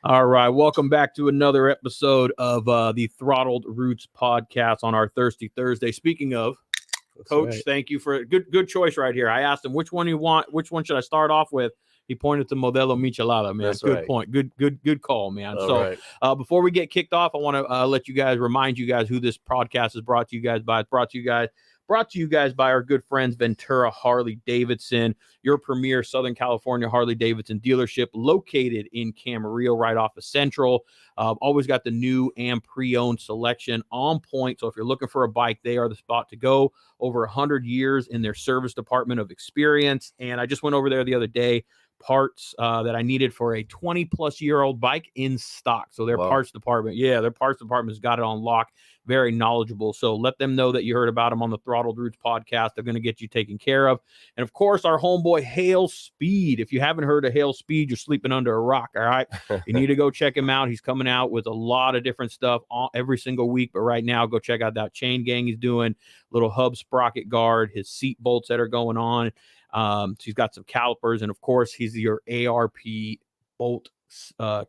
All right, welcome back to another episode of the Throttled Roots podcast on our Thirsty Thursday. Speaking of, That's Coach, right. thank you for good choice right here. I asked him which one you want, which one should I start off with. He pointed to Modelo Michelada, man. That's good right. point. Good call, man. All so right. before we get kicked off, I want to remind you guys who this podcast is brought to you guys by. It's brought to you guys by our good friends Ventura Harley Davidson, your premier Southern California Harley Davidson dealership located in Camarillo, right off of Central. Always got the new and pre-owned selection on point. So if you're looking for a bike, they are the spot to go. Over 100 years in their service department of experience. And I just went over there the other day. Parts that I needed for a 20-plus-year-old bike in stock. So their parts department, their parts department's got it on lock. Very knowledgeable. So let them know that you heard about them on the Throttled Roots podcast. They're going to get you taken care of. And of course, our homeboy Hail Speed. If you haven't heard of Hail Speed, you're sleeping under a rock. All right. You need to go check him out. He's coming out with a lot of different stuff every single week. But right now, go check out that chain gang he's doing, little hub sprocket guard, his seat bolts that are going on. So he's got some calipers, and of course, he's your ARP bolt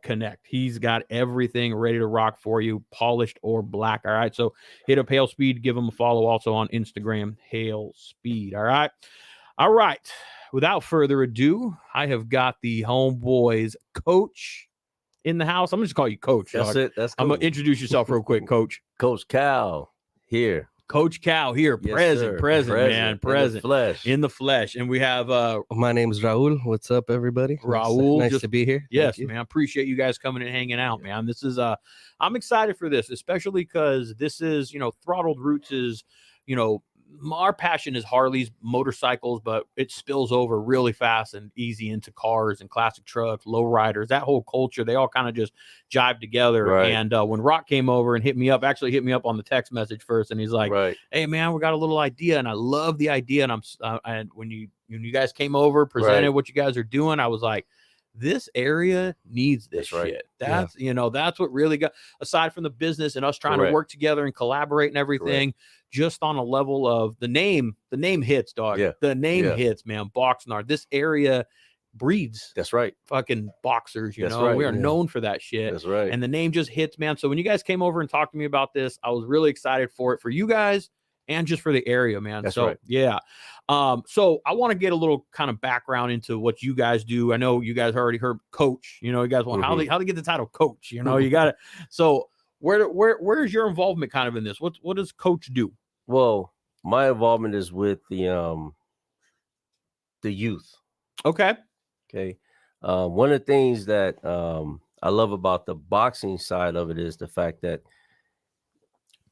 connect. He's got everything ready to rock for you, polished or black. All right. So hit up Hail Speed, give him a follow also on Instagram, Hail Speed. All right. All right. Without further ado, I have got the homeboys Coach in the house. I'm just call you Coach. That's dog. it. That's cool. I'm gonna introduce yourself real quick, Coach. Coach Cal here. Coach Cal here, Yes, present, man, present In in the flesh. And we have My name is Raul. What's up, everybody? Raul, Nice to be here. Yes, Thank you. man. I appreciate you guys coming and hanging out, man. This is I'm excited for this, especially because this is, Throttled Roots is, our passion is Harleys, motorcycles, but it spills over really fast and easy into cars and classic trucks, lowriders, that whole culture. They all kind of just jive together. Right. And when Rock came over and hit me up on the text message first, and he's like, right. "Hey, man, we got a little idea," and I love the idea. And and when you guys came over, presented what you guys are doing, I was like, this area needs this That's right. shit. That's that's what really got, aside from the business and us trying to work together and collaborate and everything, just on a level of the name hits, dog. Yeah. The name hits, man. Boxnard. This area breeds That's right. fucking boxers, That's right. We are known for that shit. That's right. And the name just hits, man. So when you guys came over and talked to me about this, I was really excited for it, for you guys and just for the area, man. That's so right. yeah. So I want to get a little kind of background into what you guys do. I know you guys already heard Coach. You guys want how they get the title Coach. You got it. So where's your involvement kind of in this? What does Coach do? Well, my involvement is with the youth. Okay. Okay. One of the things that I love about the boxing side of it is the fact that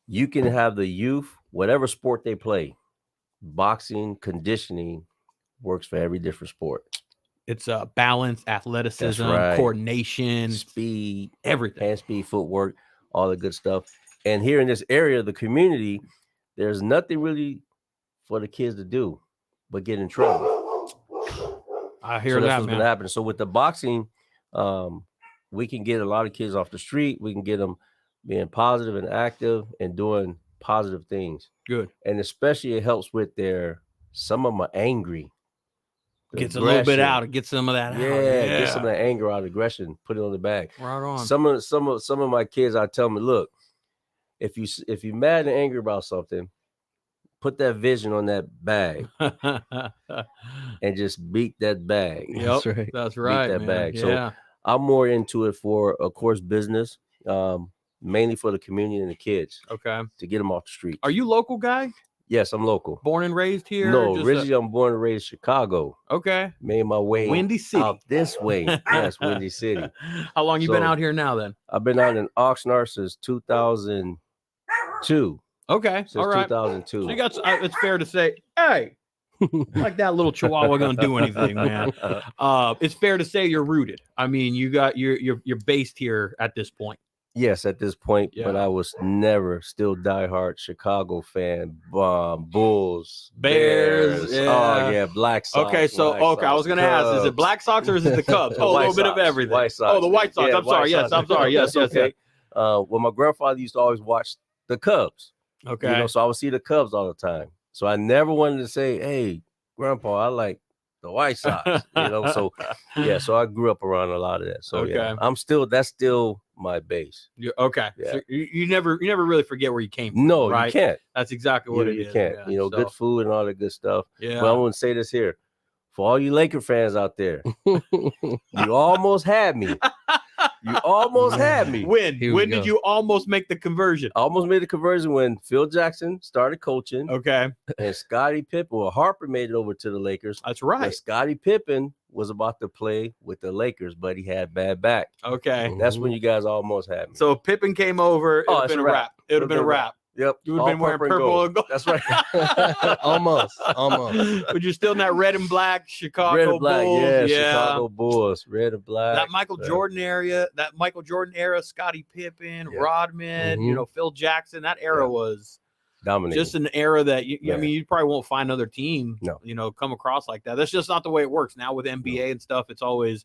you can have the youth, whatever sport they play, boxing, conditioning works for every different sport. It's balance, athleticism, right. coordination, speed, everything. Hand speed, footwork, all the good stuff. And here in this area of the community, there's nothing really for the kids to do but get in trouble. I hear so that's that, what's man. Gonna happen. So with the boxing, we can get a lot of kids off the street. We can get them being positive and active and doing positive things. Good. And especially it helps with some of them are angry. Gets a little bit out. It gets some of that out. Yeah. Get some of that anger out, aggression, put it on the bag. Right on. Some of my kids, I tell them, look, if you're mad and angry about something, put that vision on that bag and just beat that bag. Yep, that's right. Beat that man. bag. Yeah. So I'm more into it for, of course, business, mainly for the community and the kids. Okay. To get them off the street. Are you local guy? Yes, I'm local. Born and raised here? No, originally I'm born and raised in Chicago. Okay. Made my way Windy City. out this way. Yes, Windy City. How long you been out here now then? I've been out in Oxnard since 2002. Okay. Since all right. 2002. So you got, it's fair to say, hey, like that little chihuahua gonna do anything, man. It's fair to say you're rooted. I mean, you're based here at this point. Yes, at this point, but I was never still diehard Chicago fan. Bulls, Bears. Yeah. Oh yeah, Black Sox. Okay, so Sox, I was gonna ask, is it Black Sox or is it the Cubs? The a little White bit of Sox. everything. White Sox. Oh, the White Sox. Yeah, I'm sorry. Yes, I'm sorry. Yes, That's yes. okay. Well, my grandfather used to always watch the Cubs. Okay. So I would see the Cubs all the time. So I never wanted to say, "Hey, Grandpa, I like the White Sox, So yeah, so I grew up around a lot of that. So yeah, Okay. that's still my base. Okay. Yeah. So you never really forget where you came from. No, right? you can't. That's exactly what it You is. can't. Man. Good food and all that good stuff. Yeah. But I want to say this here. For all you Laker fans out there, you almost had me. You almost had me. When did you almost make the conversion? I almost made the conversion when Phil Jackson started coaching. Okay. And Scottie Pippen, or Harper, made it over to the Lakers. That's right. When Scottie Pippen was about to play with the Lakers, but he had bad back. Okay. That's when you guys almost had me. So if Pippen came over, it would have been a wrap. It would have been a wrap. Yep. You would have been wearing purple and gold. That's right. almost. But you're still in that red and black Chicago red and black, Bulls. Yeah, Chicago Bulls, red and black. That Michael Jordan era, Scottie Pippen, Rodman, Phil Jackson. That era was dominating. Just an era that you probably won't find another team, come across like that. That's just not the way it works now with NBA and stuff. It's always,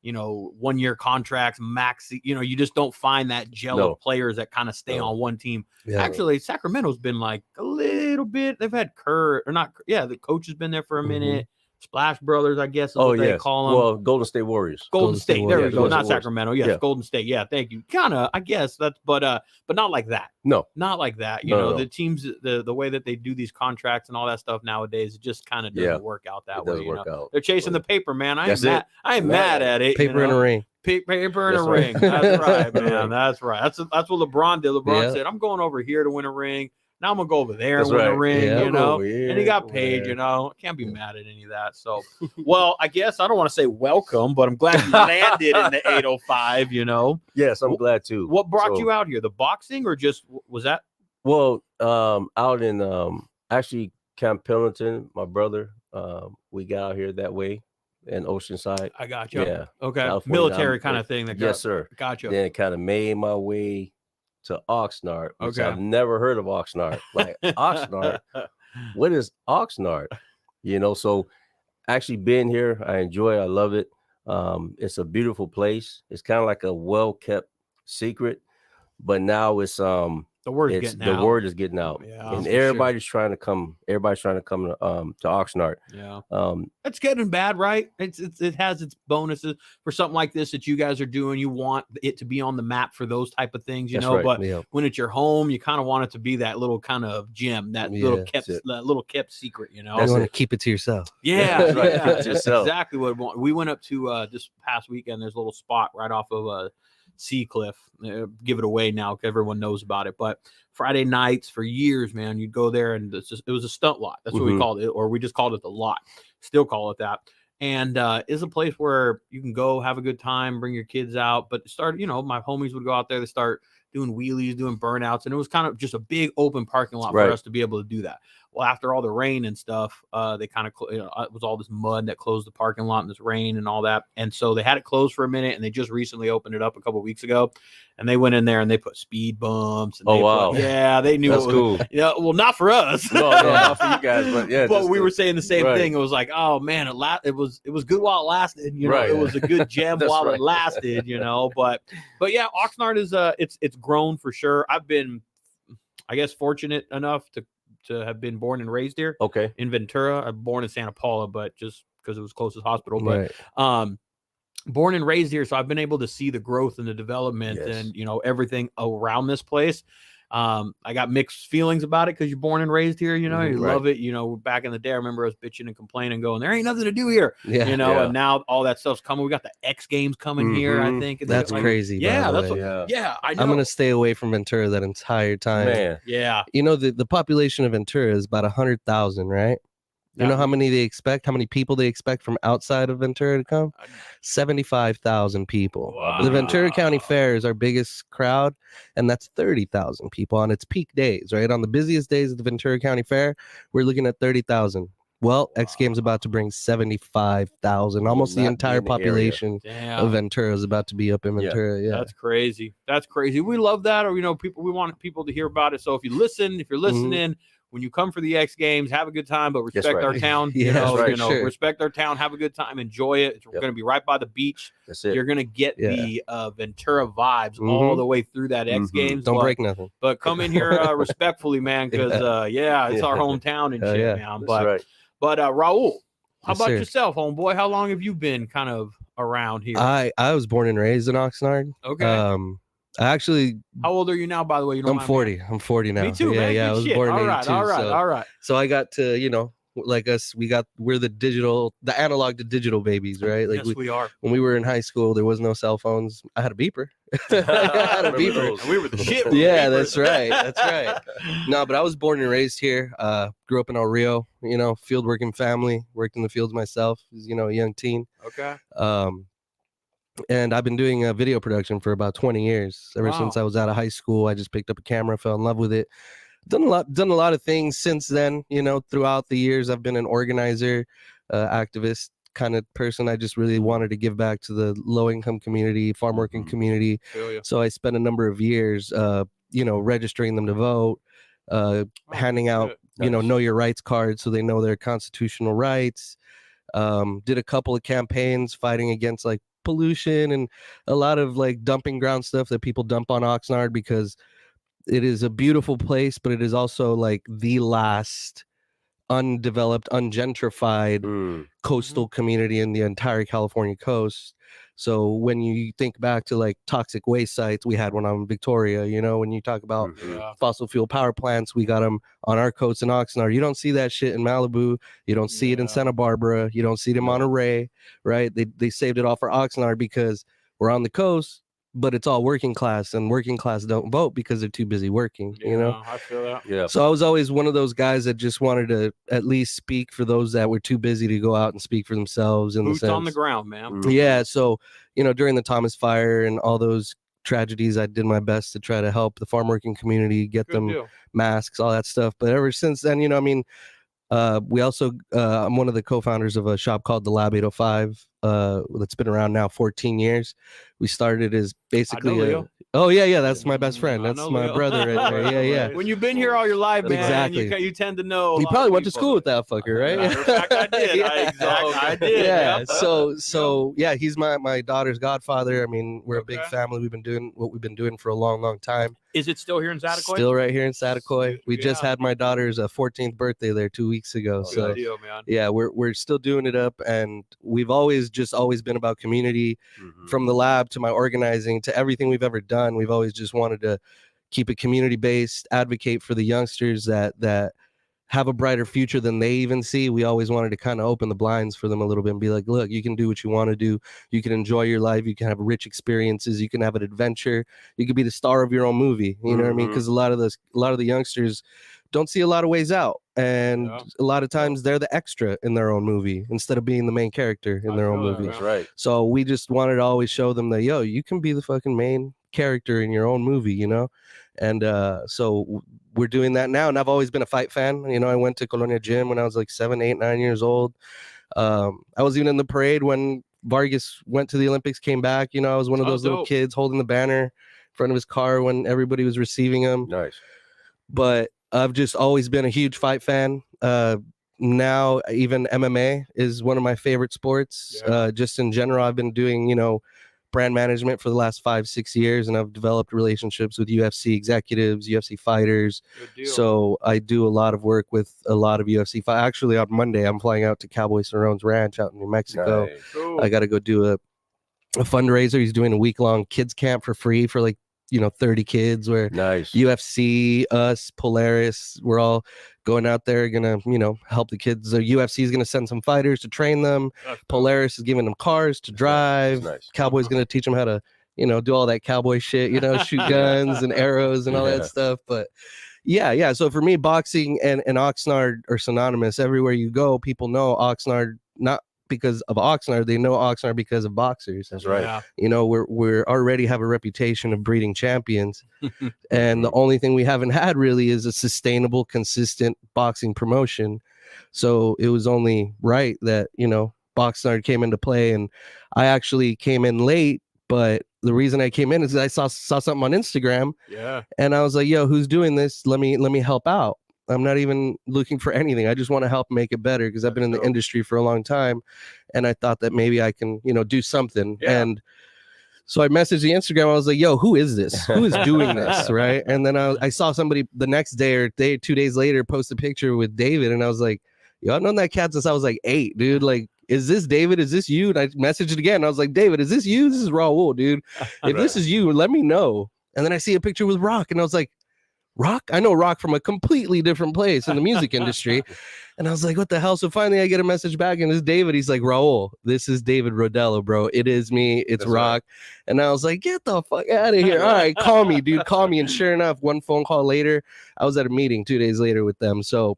1 year contracts, max. You just don't find that gel of players that kind of stay on one team. Yeah. Actually, Sacramento's been like a little bit. They've had the coach has been there for a minute. Splash Brothers, I guess is what they call them. Well, Golden State Warriors. Golden State. There we go. Not Warriors. Sacramento. Yes, Golden State. Yeah, thank you. Kind of, I guess that's, but not like that. No, not like that. The teams, the way that they do these contracts and all that stuff nowadays, it just kind of doesn't work out that way. They're chasing the paper, man. I ain't mad at it. Paper in a ring. Paper in a ring. That's right, man. That's right. That's what LeBron did. LeBron said, "I'm going over here to win a ring. Now I'm gonna go over there and win a ring, and he got paid, Can't be mad at any of that. So, well, I guess I don't want to say welcome, but I'm glad you landed in the 805, Yes, I'm glad too. What brought you out here? The boxing or just was that? Well, out in actually Camp Pendleton, my brother, we got out here that way in Oceanside. I got you. Yeah. Okay. California, military kind of thing. Yes, sir. Got you. Then kind of made my way to Oxnard, which I've never heard of Oxnard. Like Oxnard, what is Oxnard? So actually being here, I enjoy it. I love it. It's a beautiful place. It's kind of like a well-kept secret, but now it's the word is getting out. Yeah, and everybody's trying to come. Everybody's trying to come to Oxnard. Yeah. It's getting bad, right? It has its bonuses for something like this that you guys are doing. You want it to be on the map for those type of things, Right. But when it's your home, you kind of want it to be that little kind of gem, that little kept secret, You want to keep it to yourself. Yeah, that's right. Keep it to that's yourself. exactly what we want. We went up to this past weekend. There's a little spot right off of Sea Cliff. Give it away now because everyone knows about it. But Friday nights for years, man, you'd go there and it was a stunt lot. That's what we called it, or we just called it the lot. Still call it that. And it's a place where you can go have a good time, bring your kids out. But start, my homies would go out there. They start doing wheelies, doing burnouts, and it was kind of just a big open parking lot for us to be able to do that. Well, after all the rain and stuff, they kind of it was all this mud that closed the parking lot and this rain and all that, and so they had it closed for a minute, and they just recently opened it up a couple of weeks ago, and they went in there and they put speed bumps. And they knew that's it was cool. Well, not for us. No, not for you guys, but but we were saying the same thing. It was like, oh man, it was good while it lasted. It was a good gem while it lasted. But yeah, Oxnard is it's grown for sure. I've been, I guess, fortunate enough to have been born and raised here. Okay. In Ventura. I'm born in Santa Paula, but just because it was closest hospital. But born and raised here, so I've been able to see the growth and the development and everything around this place. I got mixed feelings about it because you're born and raised here, you love it. Back in the day, I remember us bitching and complaining, going, there ain't nothing to do here. And now all that stuff's coming. We got the X Games coming here, I think. That's crazy. Yeah, I know. I'm gonna stay away from Ventura that entire time. Man. Yeah. The population of Ventura is about 100,000, right? You know how many people they expect from outside of Ventura to come? 75,000 people. Wow. The Ventura County Fair is our biggest crowd, and that's 30,000 people on its peak days, right? On the busiest days of the Ventura County Fair, we're looking at 30,000. Well, X Games about to bring 75,000. Almost the entire population of Ventura is about to be up in Ventura. Yeah. That's crazy. That's crazy. We love that. Or, we want people to hear about it. So if you're listening, when you come for the X Games, have a good time, but respect our town. Respect our town, have a good time, enjoy it. We're going to be right by the beach. That's it. You're going to get the Ventura vibes all the way through that X Games. Don't break nothing. But come in here respectfully, man, because it's our hometown and shit, man. But Raul, How Yes, about sir. yourself, homeboy? How long have you been kind of around here? I was born and raised in Oxnard. Okay. I actually, How old are you now, by the way? You don't I'm mind me 40. I'm 40 now. Me too, yeah, man. Yeah, Good I was shit. born in All right, 82. all right, so, all right. so I got to, like us, we're the analog to digital babies, right? Like Yes, we are. when we were in high school, there was no cell phones. I had a beeper. I had a Remember beeper. those. And we were the shit. with Yeah, papers. that's right. That's right. No, but I was born and raised here. Grew up in El Rio, field working family, worked in the fields myself, as, a young teen. Okay. And I've been doing video production for about 20 years. Ever Wow. since I was out of high school, I just picked up a camera, fell in love with it. Done a lot of things since then. Throughout the years, I've been an organizer, activist kind of person. I just really wanted to give back to the low income community, farm working community. Feel ya. So I spent a number of years, registering them to vote, handing out, Nice. know your rights cards so they know their constitutional rights. Did a couple of campaigns fighting against like pollution and a lot of like dumping ground stuff that people dump on Oxnard, because it is a beautiful place, but it is also like the last undeveloped, ungentrified coastal community in the entire California coast. So when you think back to like toxic waste sites, we had one on Victoria, when you talk about Yeah. fossil fuel power plants, we got them on our coast in Oxnard. You don't see that shit in Malibu. You don't see it in Yeah. Santa Barbara. You don't see it in Monterey, right? They saved it all for Oxnard because we're on the coast, but it's all working class, and working class don't vote because they're too busy working, I feel that. Yeah. So I was always one of those guys that just wanted to at least speak for those that were too busy to go out and speak for themselves. In Boots the sense. on the ground, man. Yeah. So, during the Thomas Fire and all those tragedies, I did my best to try to help the farm working community, get Good them deal. masks, all that stuff. But ever since then, we also, I'm one of the co-founders of a shop called the Lab 805 that's been around now 14 years. We started as basically Leo. Oh yeah, that's my best friend. I That's know my Leo. brother right there. Yeah. When you've been here all your life, man, Exactly. you tend to know. a You lot probably of went to people. school with that fucker, right? Matter of fact, I did. I did. Yeah. Yep. So yeah, he's my daughter's godfather. I mean, we're a big Okay. family. We've been doing what we've been doing for a long time. Is it still here in Zatacoy? Still right here in Satacoy. We just Yeah. had my daughter's 14th birthday there 2 weeks ago. Good So deal, man. yeah, we're still doing it up, and we've always been about community. From the lab to my organizing to everything we've ever done, we've always just wanted to keep it community based, advocate for the youngsters that have a brighter future than they even see. We always wanted to kind of open the blinds for them a little bit and be like, look, you can do what you want to do. You can enjoy your life. You can have rich experiences. You can have an adventure. You can be the star of your own movie. You know what I mean? Because a lot of the youngsters don't see a lot of ways out. And a lot of times they're the extra in their own movie instead of being the main character in their own feel that, movie. That's right. So we just wanted to always show them that, yo, you can be the fucking main character in your own movie, And so we're doing that now. And I've always been a fight fan. I went to Colonia Gym when I was like 7, 8, 9 years old. I was even in the parade when Vargas went to the Olympics, came back. I was one of those little kids holding the banner in front of his car when everybody was receiving him. Nice. But I've just always been a huge fight fan. Now even MMA is one of my favorite sports. Just in general, I've been doing, brand management for the last 5-6 years, and I've developed relationships with UFC executives, UFC fighters. So I do a lot of work with a lot of UFC Actually, on Monday, I'm flying out to Cowboy Cerrone's ranch out in New Mexico. Nice. Cool. I got to go do a fundraiser. He's doing a week-long kids camp for free for like 30 kids, where Nice. UFC, us, Polaris, we're all going out there, gonna help the kids. The UFC is gonna send some fighters to train them. Polaris is giving them cars to drive. Nice. Cowboy's gonna teach them how to do all that cowboy shit, shoot guns and arrows and all that stuff. But yeah, so for me, boxing and Oxnard are synonymous. Everywhere you go, people know Oxnard, not because of Oxnard, they know Oxnard because of boxers. That's right. Yeah. We're already have a reputation of breeding champions. And the only thing we haven't had really is a sustainable, consistent boxing promotion. So it was only right that, Boxnard came into play. And I actually came in late, but the reason I came in is I saw something on Instagram. Yeah. And I was like, yo, who's doing this? Let me help out. I'm not even looking for anything. I just want to help make it better because I've been in the industry for a long time. And I thought that maybe I can, do something. Yeah. And so I messaged the Instagram. I was like, yo, who is this? Who is doing this? Right. And then I saw somebody the next day or 2 days later post a picture with David. And I was like, yo, I've known that cat since I was like 8, dude. Like, is this David? Is this you? And I messaged it again. I was like, David, is this you? This is Raul, dude. If this is you, let me know. And then I see a picture with Rock, and I was like, Rock? I know Rock from a completely different place in the music industry. And I was like, what the hell? So finally I get a message back, and it's David. He's like, Raul, this is David Rodello, bro. It is me. It's That's Rock. Right. And I was like, get the fuck out of here. All right, call me, dude. Call me. And sure enough, one phone call later, I was at a meeting 2 days later with them. So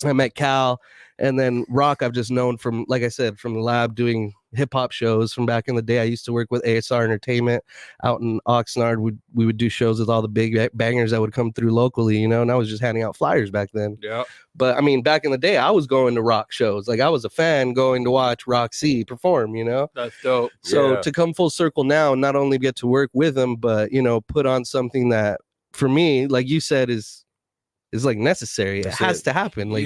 I met Cal, and then Rock I've just known from, like I said, from the lab doing hip-hop shows from back in the day. I used to work with ASR Entertainment out in Oxnard. We would do shows with all the big bangers that would come through locally, you know, and I was just handing out flyers back then. Yeah. But I mean, back in the day, I was going to Rock shows. Like, I was a fan going to watch Roxy perform, you know? That's dope. So to come full circle now and not only get to work with them, but, you know, put on something that, for me, like you said, is like necessary. It has to happen. Like,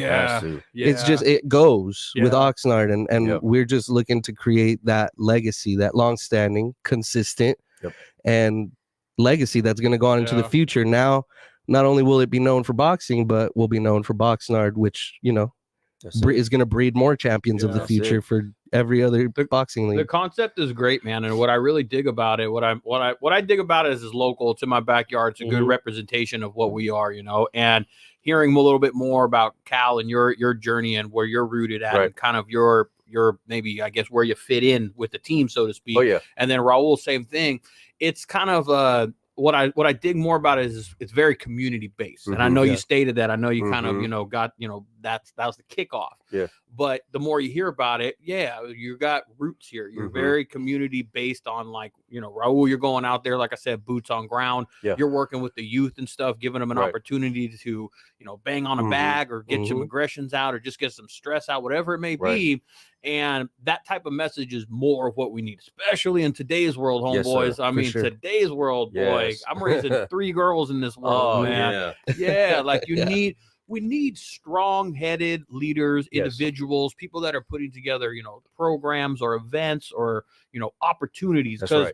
it's just, it goes with Oxnard, and we're just looking to create that legacy, that long-standing, consistent, and legacy that's going to go on into the future. Now, not only will it be known for boxing, but will be known for Boxnard, which, you know, is going to breed more champions of the future for every other boxing league. The concept is great, man, and what I really dig about it, what I dig about it is local. It's in my backyard. It's a good representation of what we are, you know. And hearing a little bit more about Cal and your journey and where you're rooted at, and kind of your maybe, I guess, where you fit in with the team, so to speak. And then Raul, same thing. It's kind of what I dig more about it is it's very community based. And I know you stated that. I know you kind of, you know, got, you know, that was the kickoff. But the more you hear about it, you got roots here. You're very community based on, like, you know, Raul, you're going out there, like I said, boots on ground. You're working with the youth and stuff, giving them an opportunity to, you know, bang on a bag or get some aggressions out or just get some stress out, whatever it may be. And that type of message is more of what we need, especially in today's world, homeboys. I mean, today's world, boy, I'm raising 3 girls in this world, man. Like we need strong-headed leaders, individuals, people that are putting together, you know, programs or events or, you know, opportunities. Because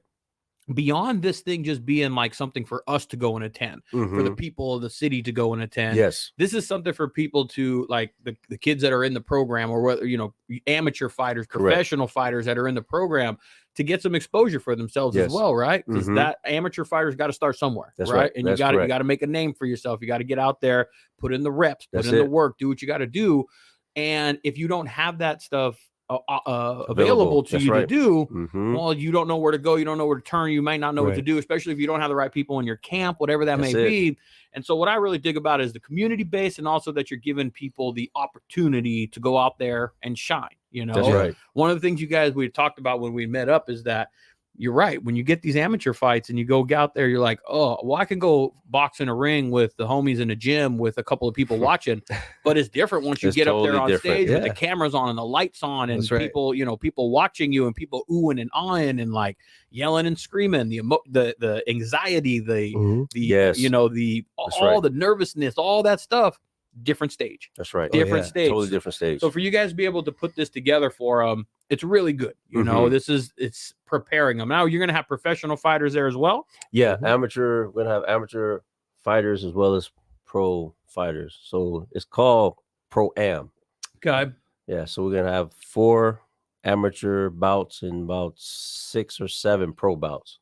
beyond this thing just being like something for us to go and attend, for the people of the city to go and attend, this is something for people to, like, the kids that are in the program, or whether, you know, amateur fighters, professional fighters that are in the program, to get some exposure for themselves as well, right? Because that amateur fighters got to start somewhere, right? And you got to make a name for yourself. You got to get out there, put in the reps, put in the work, do what you got to do. And if you don't have that stuff available to you to do, well, you don't know where to go, you don't know where to turn, you might not know what to do, especially if you don't have the right people in your camp, whatever that may be. And so what I really dig about is the community base, and also that you're giving people the opportunity to go out there and shine, you know. One of the things you guys we talked about when we met up is that you're right. When you get these amateur fights and you go out there, you're like, oh, well, I can go box in a ring with the homies in a gym with a couple of people watching. But it's different once you get up there on stage with the cameras on and the lights on and people, you know, people watching you and people oohing and ahhing and like yelling and screaming, the anxiety, you know, all the nervousness, all that stuff. Different stage. Different stage. Totally different stage. So for you guys to be able to put this together for it's really good. You know, it's preparing them. Now you're gonna have professional fighters there as well. Amateur. We're gonna have amateur fighters as well as pro fighters. So it's called Pro-Am. Okay. Yeah. So we're gonna have 4 amateur bouts and about 6 or 7 pro bouts.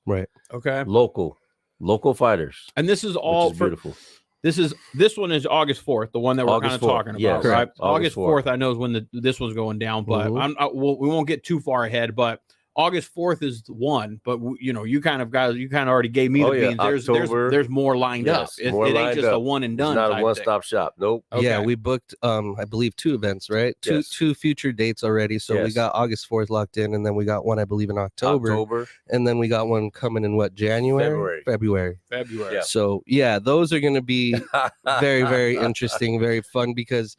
Okay. Local fighters. And this is all beautiful. This one is August 4th, the one that we're kind of talking about, right? August 4th, I know is when this one's going down, but we won't get too far ahead. But August 4th is the one, but you know, you kind of already gave me the beans. There's more lined up. It ain't just a one and done. It's not a one-stop shop. Nope. Okay. Yeah, we booked I believe 2 events, right? Two future dates already. So we got August 4th locked in, and then we got one, I believe, in October. And then we got one coming in January? February. Yeah. So yeah, those are gonna be very, very interesting, very fun, because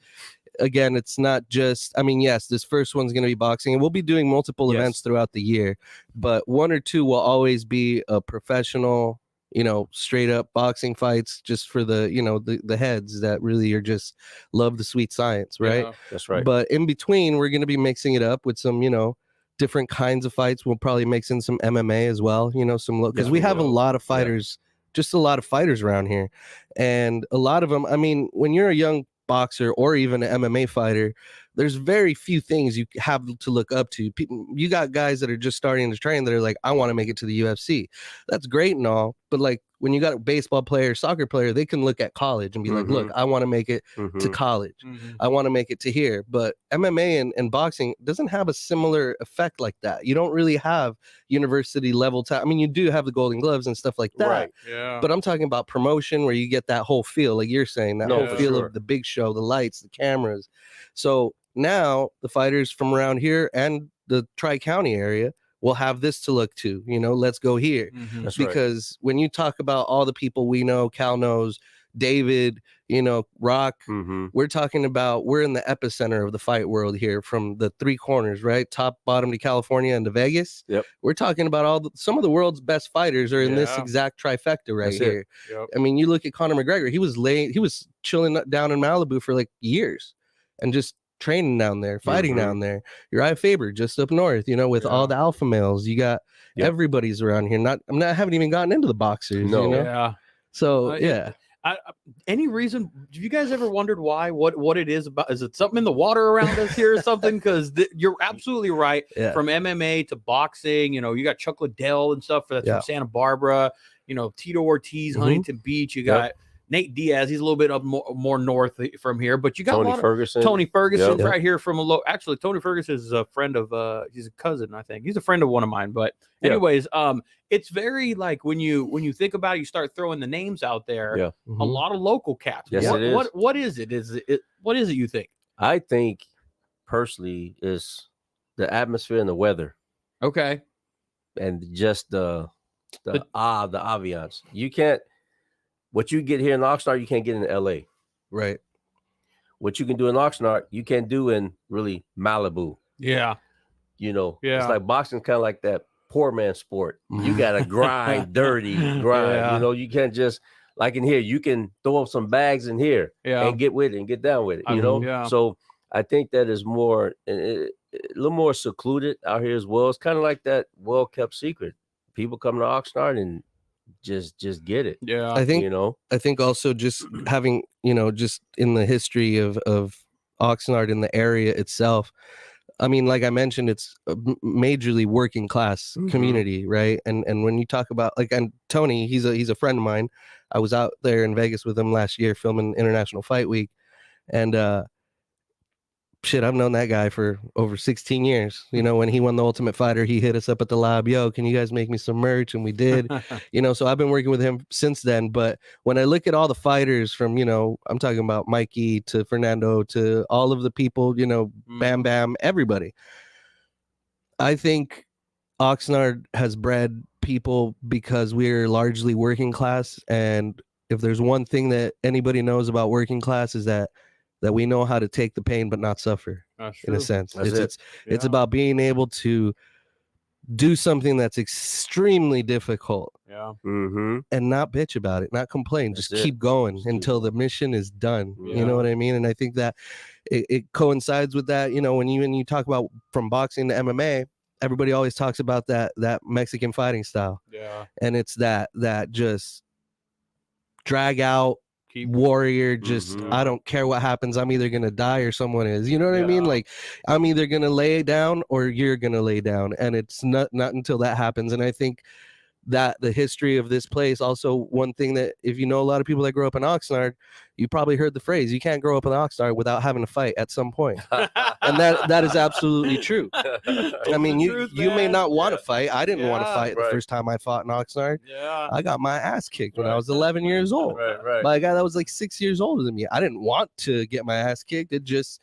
again, it's not just, I mean, yes, this first one's going to be boxing, and we'll be doing multiple events throughout the year, but 1 or 2 will always be a professional, you know, straight up boxing fights, just for the, you know, the heads that really are just love the sweet science, right? That's right. But in between, we're going to be mixing it up with some, you know, different kinds of fights. We'll probably mix in some MMA as well, you know, because we have a lot of fighters, just a lot of fighters around here, and a lot of them, I mean, when you're a young boxer or even an MMA fighter, there's very few things you have to look up to. People, you got guys that are just starting to train that are like, I want to make it to the UFC. That's great and all, but like when you got a baseball player, soccer player, they can look at college and be like, look, I want to make it to college. I want to make it to here. But MMA and boxing doesn't have a similar effect like that. You don't really have university level time. I mean, you do have the Golden Gloves and stuff like that. Right. Yeah. But I'm talking about promotion where you get that whole feel, like you're saying, that whole feel of the big show, the lights, the cameras. So now the fighters from around here and the Tri-County area will have this to look to, you know, let's go here. That's Because when you talk about all the people we know, Cal knows, David, you know, Rock, we're talking about, we're in the epicenter of the fight world here from the three corners, right? Top, bottom to California and to Vegas. Yep. We're talking about some of the world's best fighters are in this exact trifecta right here. Yep. I mean, you look at Conor McGregor, he was chilling down in Malibu for like years and just training down there, fighting down there. Uriah Faber just up north, you know, with all the alpha males. You got everybody's around here. I haven't even gotten into the boxers. No. You know? Yeah. So any reason? Have you guys ever wondered why? What it is about? Is it something in the water around us here or something? Because you're absolutely right. Yeah. From MMA to boxing, you know, you got Chuck Liddell and stuff that's from Santa Barbara. You know, Tito Ortiz, Huntington Beach. You got Nate Diaz. He's a little bit up more north from here, but you got Tony Ferguson. Tony Ferguson's right here from actually, Tony Ferguson is a friend of he's a cousin, I think. He's a friend of one of mine. But anyways, it's very like when you think about it, you start throwing the names out there. Yeah. A lot of local cats. Yes, it is. What is it? What is it you think? I think personally is the atmosphere and the weather. Okay. And just the ambiance. You can't. What you get here in Oxnard, you can't get in LA. Right. What you can do in Oxnard, you can't do in really Malibu. Yeah. You know, it's like boxing, kind of like that poor man sport. You got to grind, dirty grind. Yeah. You know, you can't just, like in here, you can throw up some bags in here and get with it and get down with it, you know? Yeah. So I think that is more, a little more secluded out here as well. It's kind of like that well-kept secret. People come to Oxnard and just get it. Yeah. I think also just having, you know, just in the history of Oxnard in the area itself, I mean, like I mentioned, it's a majorly working class community, right? And when you talk about and Tony, he's a friend of mine. I was out there in Vegas with him last year filming International Fight Week, and I've known that guy for over 16 years. You know, when he won the Ultimate Fighter, he hit us up at the lab. Yo, can you guys make me some merch? And we did. You know, so I've been working with him since then. But when I look at all the fighters from, you know, I'm talking about Mikey to Fernando to all of the people, you know, Bam Bam, everybody. I think Oxnard has bred people because we're largely working class. And if there's one thing that anybody knows about working class is that we know how to take the pain but not suffer. In a sense. It's about being able to do something that's extremely difficult. Yeah. And not bitch about it, not complain, just keep going until the mission is done. You know what I mean? And I think that it coincides with that. You know, when you talk about from boxing to MMA, everybody always talks about that Mexican fighting style. Yeah. And it's that just drag out warrior, just I don't care what happens, I'm either gonna die or someone is, you know what I mean? Like I'm either gonna lay down or you're gonna lay down, and it's not until that happens. And I think that the history of this place, also one thing that if you know a lot of people that grow up in Oxnard, you probably heard the phrase, you can't grow up in Oxnard without having to fight at some point. And that is absolutely true. I mean, you may not want to fight. I didn't want to fight the first time I fought in Oxnard. I got my ass kicked when I was 11 years old by a guy that was like 6 years older than me. I didn't want to get my ass kicked. It just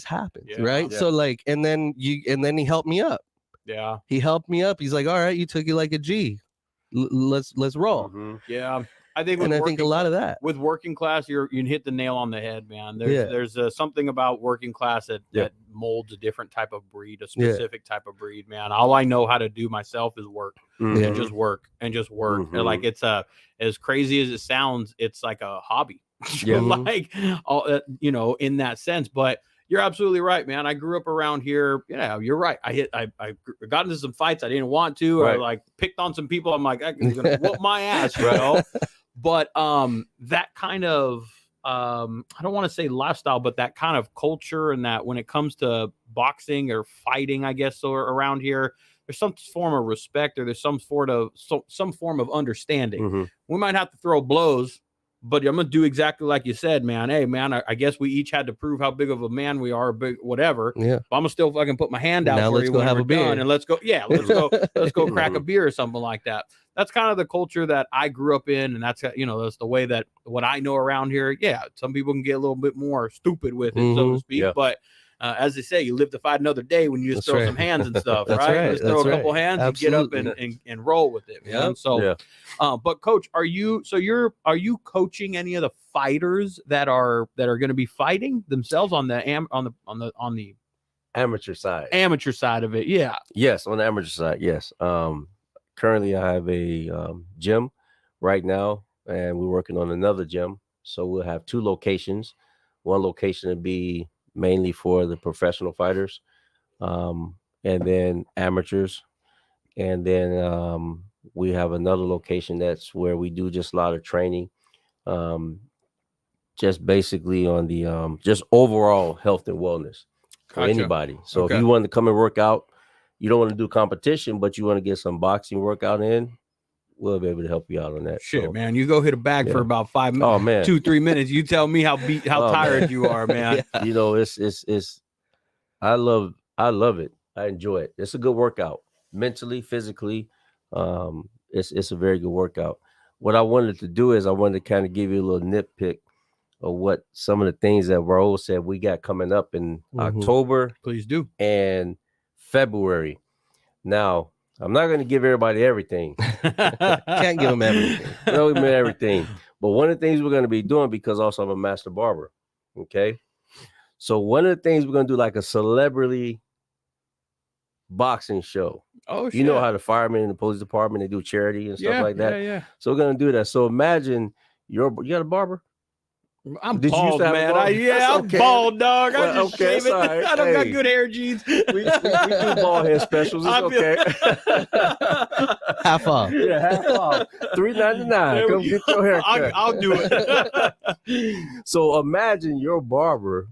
happened, right? So like, and then he helped me up. Yeah, he helped me up. He's like, all right, you took it like a G. Let's roll. Yeah, I think a lot of that with working class, you hit the nail on the head, man. There's something about working class that molds a different type of breed, a specific type of breed, man. All I know how to do myself is work and just work and just work. And like it's as crazy as it sounds, it's like a hobby, like you know, in that sense, but. You're absolutely right, man. I grew up around here. Yeah, you're right. I got into some fights I didn't want to, or like picked on some people. I'm like, I'm gonna whoop my ass, you know. But that kind of I don't want to say lifestyle, but that kind of culture, and that when it comes to boxing or fighting, I guess, or around here, there's some form of respect, or there's some form of understanding. Mm-hmm. We might have to throw blows, but I'm gonna do exactly like you said, man. Hey, man, I guess we each had to prove how big of a man we are, big whatever. Yeah. But I'm gonna still fucking put my hand out Now for let's you go when have we're a beer. done, and let's go. Yeah, let's go crack a beer or something like that. That's kind of the culture that I grew up in, and that's that's the way that what I know around here. Yeah, some people can get a little bit more stupid with it, so to speak. Yeah. But as they say, you live to fight another day when you just throw some hands and stuff, That's right? right. Just throw a That's couple right. hands Absolutely. and get up and roll with it, man. Yep. So, Yeah. but coach, are you coaching any of the fighters that are going to be fighting themselves on the Amateur side. amateur side of it? Yeah. Yes, on the amateur side, yes. Currently I have a gym right now, and we're working on another gym. So we'll have 2 locations. One location will be mainly for the professional fighters, and then amateurs. And then we have another location that's where we do just a lot of training, just basically on the just overall health and wellness for Gotcha. anybody. So Okay. if you want to come and work out, you don't want to do competition, but you want to get some boxing workout in, we'll be able to help you out on that. Shit, So, man, you go hit a bag for yeah. about 5 minutes. Oh man, 2-3 minutes. You tell me how Oh, tired man. you are, man. Yeah. you know, it's I love it. I enjoy it. It's a good workout, mentally, physically. It's a very good workout. What I wanted to do is I wanted to kind of give you a little nitpick of what some of the things that Raul said we got coming up in October Please do. and February. Now, I'm not going to give everybody everything. Can't give them everything. No, give them everything. But one of the things we're going to be doing, because also I'm a master barber. Okay. So one of the things we're going to do, like a celebrity boxing show. Oh, shit. You know how the firemen in the police department, they do charity and stuff like that. Yeah. So we're going to do that. So imagine you got a barber? I'm Did you used bald, to have a man. barber? I'm That's okay. bald, dog. I Well, just okay, shave it. that's all right. I don't got Hey. good hair genes. We do bald head specials. It's I feel- okay. Half off. Yeah, half off. $3.99. There Come we get go. your haircut. I'll do it. So imagine your barber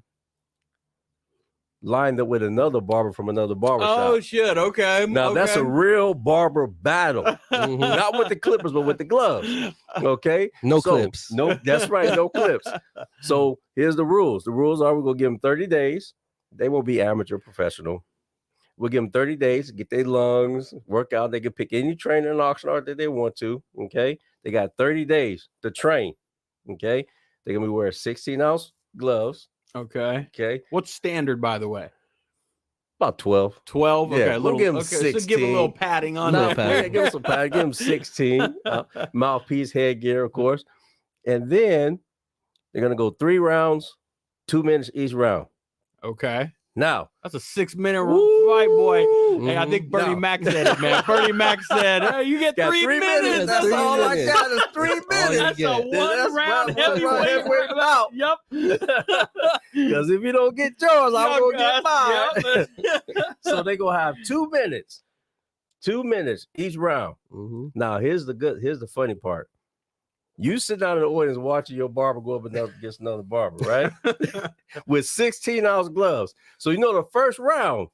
lined up with another barber from another barber Oh, shop. shit. Okay. Now that's a real barber battle. Mhm. Not with the clippers, but with the gloves. Okay. No So, clips. No, that's right. No clips. So here's the rules. The rules are we're gonna give them 30 days. They won't be amateur professional. We'll give them 30 days to get their lungs, work out. They can pick any trainer in Oxnard that they want to. Okay. They got 30 days to train. Okay. They're gonna be wearing 16-ounce gloves. Okay. Okay. What's standard, by the way? About 12. 12. Yeah, Okay. we'll Little, give 'em okay. So give 'em a 16. little padding on No that. padding. Yeah, give them some pad. Give them 16. Mouthpiece, headgear, of course. And then they're gonna go 3 rounds, 2 minutes each round. Okay. Now, That's a 6-minute fight, boy. Hey, I Mhm. think Bernie No. Mac said it, man. Bernie Mac said, hey, you get got 3 minutes. That's 3 all I minutes. got is 3 All minutes. you That's get. a one-round That's heavyweight heavyweight bout. bout. Yep. Because if you don't get yours, I'm gonna get mine. Yep. So they're gonna have 2 minutes. 2 minutes each round. Mhm. Now, here's the funny part. You sit down in the audience watching your barber go up against another barber, right? With 16-ounce gloves. So you know the first round,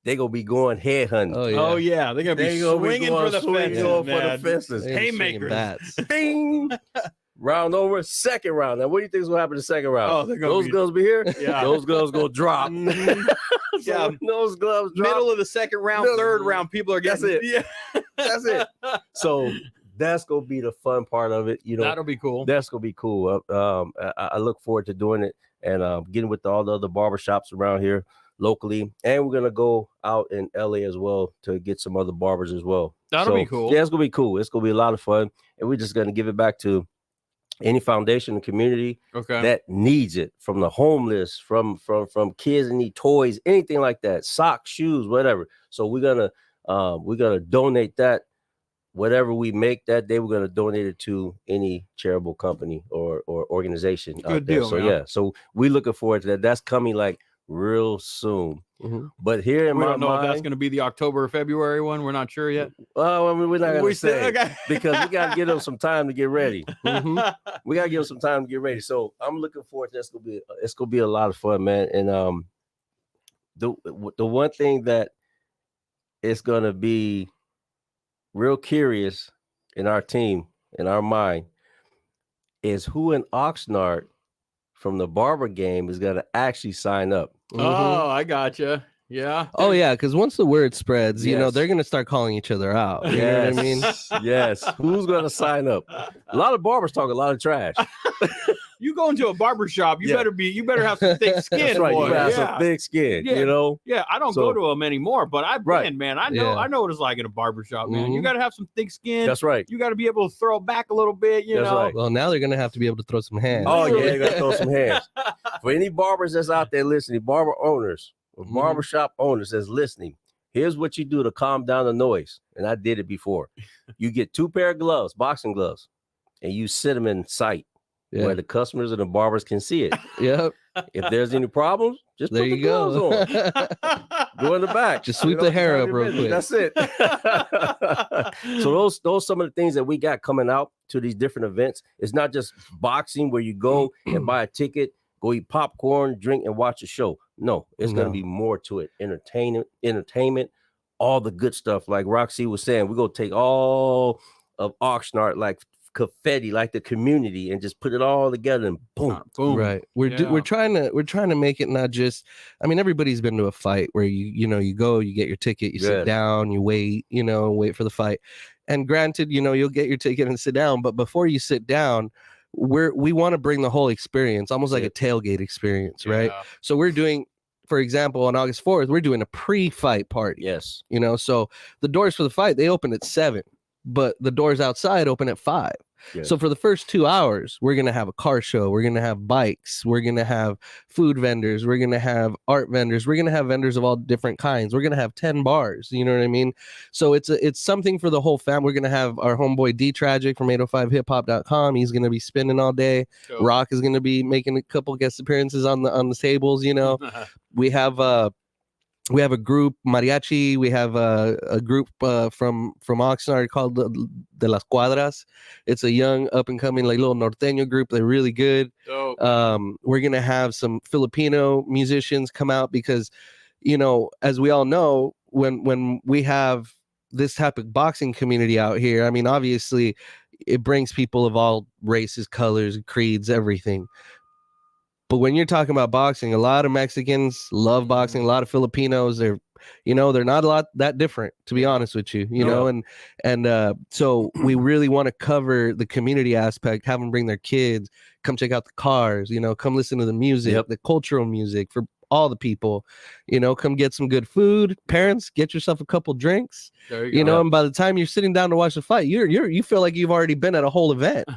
they gonna be going head hunting. Oh yeah. Oh, yeah. They're going to be They gonna be swinging going for the swinging fences, for the man. fences. They're swinging Haymakers. bats. Bing. Round over, second round. Now, what do you think is gonna happen in the second round? Oh, they're gonna those be- gloves be here. Yeah. Those gloves go drop. Mhm. So Yeah. when those gloves drop. Middle of the second round, Middle- third round, people are That's getting it. Yeah. That's it. So that's gonna be the fun part of it. You know, That'll be cool. that's gonna be cool. I look forward to doing it and getting with all the other barbershops around here locally, and we're gonna go out in LA as well to get some other barbers as well. That'll be cool. Yeah, it's gonna be cool. It's gonna be a lot of fun, and we're just gonna give it back to any foundation in the community Okay. that needs it, from the homeless, from kids that need toys, anything like that, socks, shoes, whatever. So we're gonna donate that. Whatever we make that day, we're gonna donate it to any charitable company or organization. Good out there. deal, So man. yeah, so we're looking forward to that. That's coming like real soon. Mm-hmm. But here in We my don't know if that's mind, going to be the October or February one. We're not sure yet. well, I mean, we're not going to say okay. because we got to give them some time to get ready. Mm-hmm. We got to give them some time to get ready. So I'm looking forward to it's gonna be a lot of fun, man. And the one thing that is going to be real curious in our team, in our mind, is who in Oxnard from the barber game is going to actually sign up. Oh, I gotcha. Yeah. Oh yeah, because once the word spreads, you know, Yes. they're gonna start calling each other out. You know what I mean? Yes. Who's going to sign up? A lot of barbers talk a lot of trash. You go into a barber shop, you Yeah. you better have some thick skin, That's right. boy. You have Yeah. some thick skin, Yeah. you know? Yeah, I don't So- go to them anymore, but I've been, Right. man. I Yeah. know what it's like in a barber shop, man. You Mhm. got to have some thick skin. That's right. You got to be able to throw back a little bit, you That's know. right. Well, now they're gonna have to be able to throw some hands. Oh, yeah, Literally. you got to throw some hands. For any barbers that's out there listening, barber owners or Mhm. barbershop owners that's listening, here's what you do to calm down the noise. And I did it before. You get 2 pair of gloves, boxing gloves, and you sit them in sight Yeah. where the customers and the barbers can see it. Yep. If there's any problems, just There put the you gloves go. on. Go in the back. Just sweep the hair up real quick. That's it. So those some of the things that we got coming out to these different events. It's not just boxing where you go and buy a ticket, go eat popcorn, drink, and watch a show. No, it's going No. to be more to it. Entertainment, all the good stuff. Like Roxy was saying, we're going to take all of Oxnard, like confetti, like the community, and just put it all together and boom. Boom. Right. We're Yeah. trying to make it not just. I mean, everybody's been to a fight where you go, you get your ticket, you sit Yes. down, you wait, wait for the fight. And granted, you'll get your ticket and sit down, but before you sit down, we want to bring the whole experience, almost like a tailgate experience, right? Yeah. So we're doing, for example, on August 4th, we're doing a pre-fight party. Yes. So the doors for the fight, they open at 7, but the doors outside open at 5. Yes. So for the first 2 hours, we're going to have a car show. We're going to have bikes. We're going to have food vendors. We're going to have art vendors. We're going to have vendors of all different kinds. We're going to have 10 bars. You know what I mean? So it's something for the whole fam. We're going to have our homeboy D Tragic from 805hiphop.com. He's going to be spinning all day. Dope. Rock is going to be making a couple guest appearances on the tables. We have a group mariachi. We have a group from Oxnard called De Las Cuadras. It's a young up and coming like little norteño group. They're really good. Dope. We're gonna have some Filipino musicians come out because, as we all know, when we have this type of boxing community out here, I mean, obviously, it brings people of all races, colors, creeds, everything. But when you're talking about boxing, a lot of Mexicans love boxing. A lot of Filipinos, they're not a lot that different, to be honest with you, and so we really want to cover the community aspect, have them bring their kids, come check out the cars, come listen to the music, Yep. the cultural music for all the people, come get some good food. Parents, get yourself a couple drinks, There you go. and by the time you're sitting down to watch the fight, you feel like you've already been at a whole event.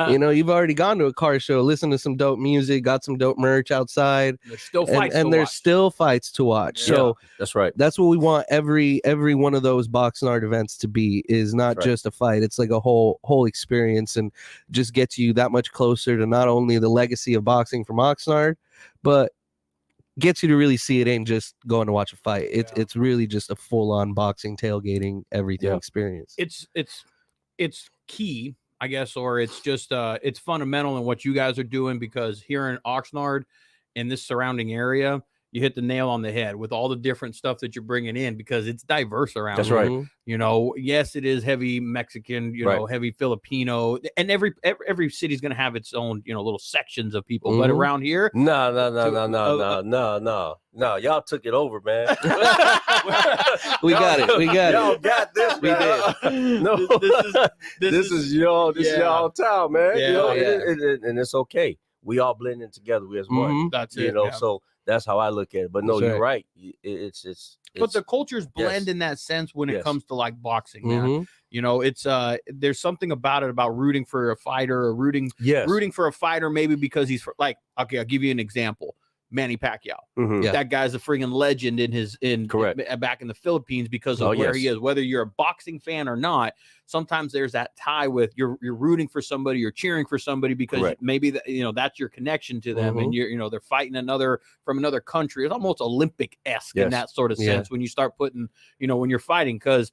You've already gone to a car show, listened to some dope music, got some dope merch outside, There's still and, fights and to there's watch. still fights to watch. Yeah. So That's right. that's what we want every one of those Boxnard events to be, is not That's right. just a fight. It's like a whole experience, and just gets you that much closer to not only the legacy of boxing from Oxnard, but gets you to really see it ain't just going to watch a fight. It's really just a full-on boxing, tailgating, everything Yeah. experience. It's key, I guess, or it's just it's fundamental in what you guys are doing, because here in Oxnard and this surrounding area, you hit the nail on the head with all the different stuff that you're bringing in, because it's diverse around That's here. right. Mhm. Yes, it is heavy Mexican, Right. heavy Filipino, and every city's going to have its own, little sections of people. But Mhm. around here, No. Y'all took it over, man. We got it. Y'all got this. We man. No, this is y'all town, man. Yeah. And it's okay. We all blend in together. We as one. Mhm. that's it. yeah. So that's how I look at it. But no, That's you're right. It's But the cultures blend yes. in that sense when it Yes. comes to like boxing, man. Mhm. It's there's something about it, about rooting for a fighter, or rooting yes. for a fighter, maybe because he's like, okay, I'll give you an example. Manny Pacquiao. Mhm. Yeah. That guy's a friggin' legend Correct. back in the Philippines because of where he is. Whether you're a boxing fan or not, sometimes there's that tie with you're rooting for somebody, you're cheering for somebody because maybe that's your connection to them, and they're fighting from another country. It's almost Olympic-esque in that sort of sense when you start putting when you're fighting, because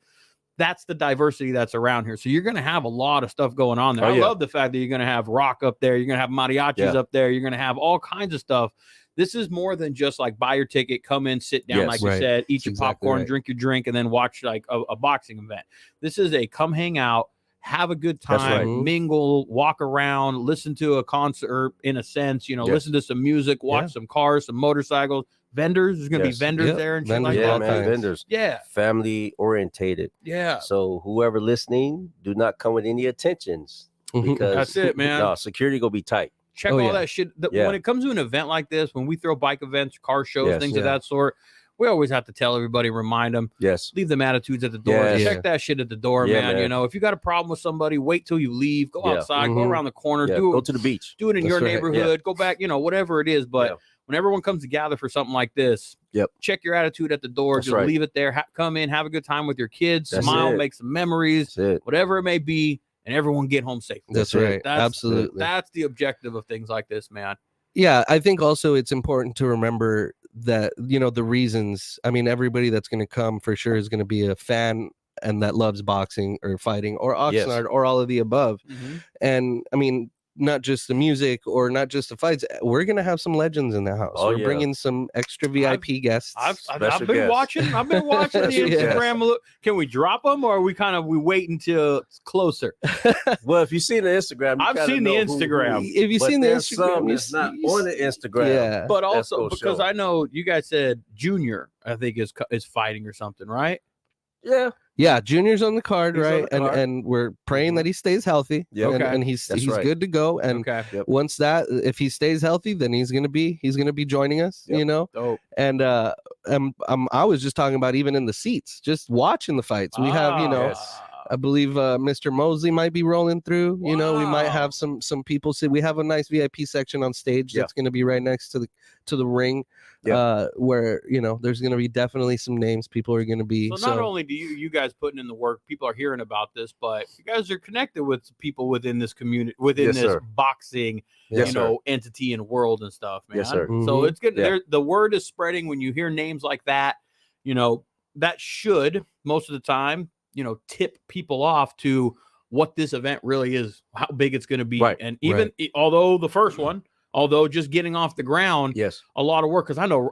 that's the diversity that's around here. So you're going to have a lot of stuff going on there. I love the fact that you're going to have rock up there. You're going to have mariachis up there. You're going to have all kinds of stuff. This is more than just like buy your ticket, come in, sit down, like you said, eat your popcorn, drink your drink, and then watch like a boxing event. This is a come hang out, have a good time, mingle, walk around, listen to a concert in a sense, listen to some music, watch some cars, some motorcycles, vendors. There's going to be vendors there and shit like that. Vendors. Yeah. Family orientated. Yeah. So whoever listening, do not come with any attentions because that's it, man. No, security gonna be tight. Check all that shit. When it comes to an event like this, when we throw bike events, car shows, things of that sort, we always have to tell everybody, remind them, leave them attitudes at the door. Check that shit at the door, man. If you got a problem with somebody, wait till you leave. Go outside, go around the corner, go to the beach. Do it in your neighborhood. Go back, whatever it is. But when everyone comes together for something like this, check your attitude at the door. Just leave it there. Come in, have a good time with your kids, smile, make some memories, whatever it may be. And everyone get home safe. That's right. Absolutely. That's the objective of things like this, man. Yeah, I think also it's important to remember that, the reasons. I mean, everybody that's going to come for sure is going to be a fan and that loves boxing or fighting or Oxnard or all of the above. And I mean, not just the music or not just the fights. We're going to have some legends in the house. We're bringing some extra VIP guests. I've been watching. I've been watching the Instagram. Can we drop them, or are we wait until it's closer? Well, if you've seen the Instagram, I've seen the Instagram. If you've seen the Instagram, it's not on the Instagram. Yeah. But also because I know you guys said Junior, I think is fighting or something, right? Yeah. Yeah, Junior's on the card, right? And we're praying that he stays healthy. Yeah, and he's good to go. And once if he stays healthy, then he's gonna be joining us. Dope. And I was just talking about even in the seats, just watching the fights. We have I believe Mr. Mosley might be rolling through. We might have some people sit. We have a nice VIP section on stage that's going to be right next to the ring, where there's going to be definitely some names. People are going to be. So not only do you guys putting in the work, people are hearing about this, but you guys are connected with people within this community, within this boxing, entity and world and stuff, man. Yes, sir. So it's good. The word is spreading when you hear names like that. That should most of the time. Tip people off to what this event really is, how big it's going to be. Right. And even although the first one, just getting off the ground, a lot of work. Because I know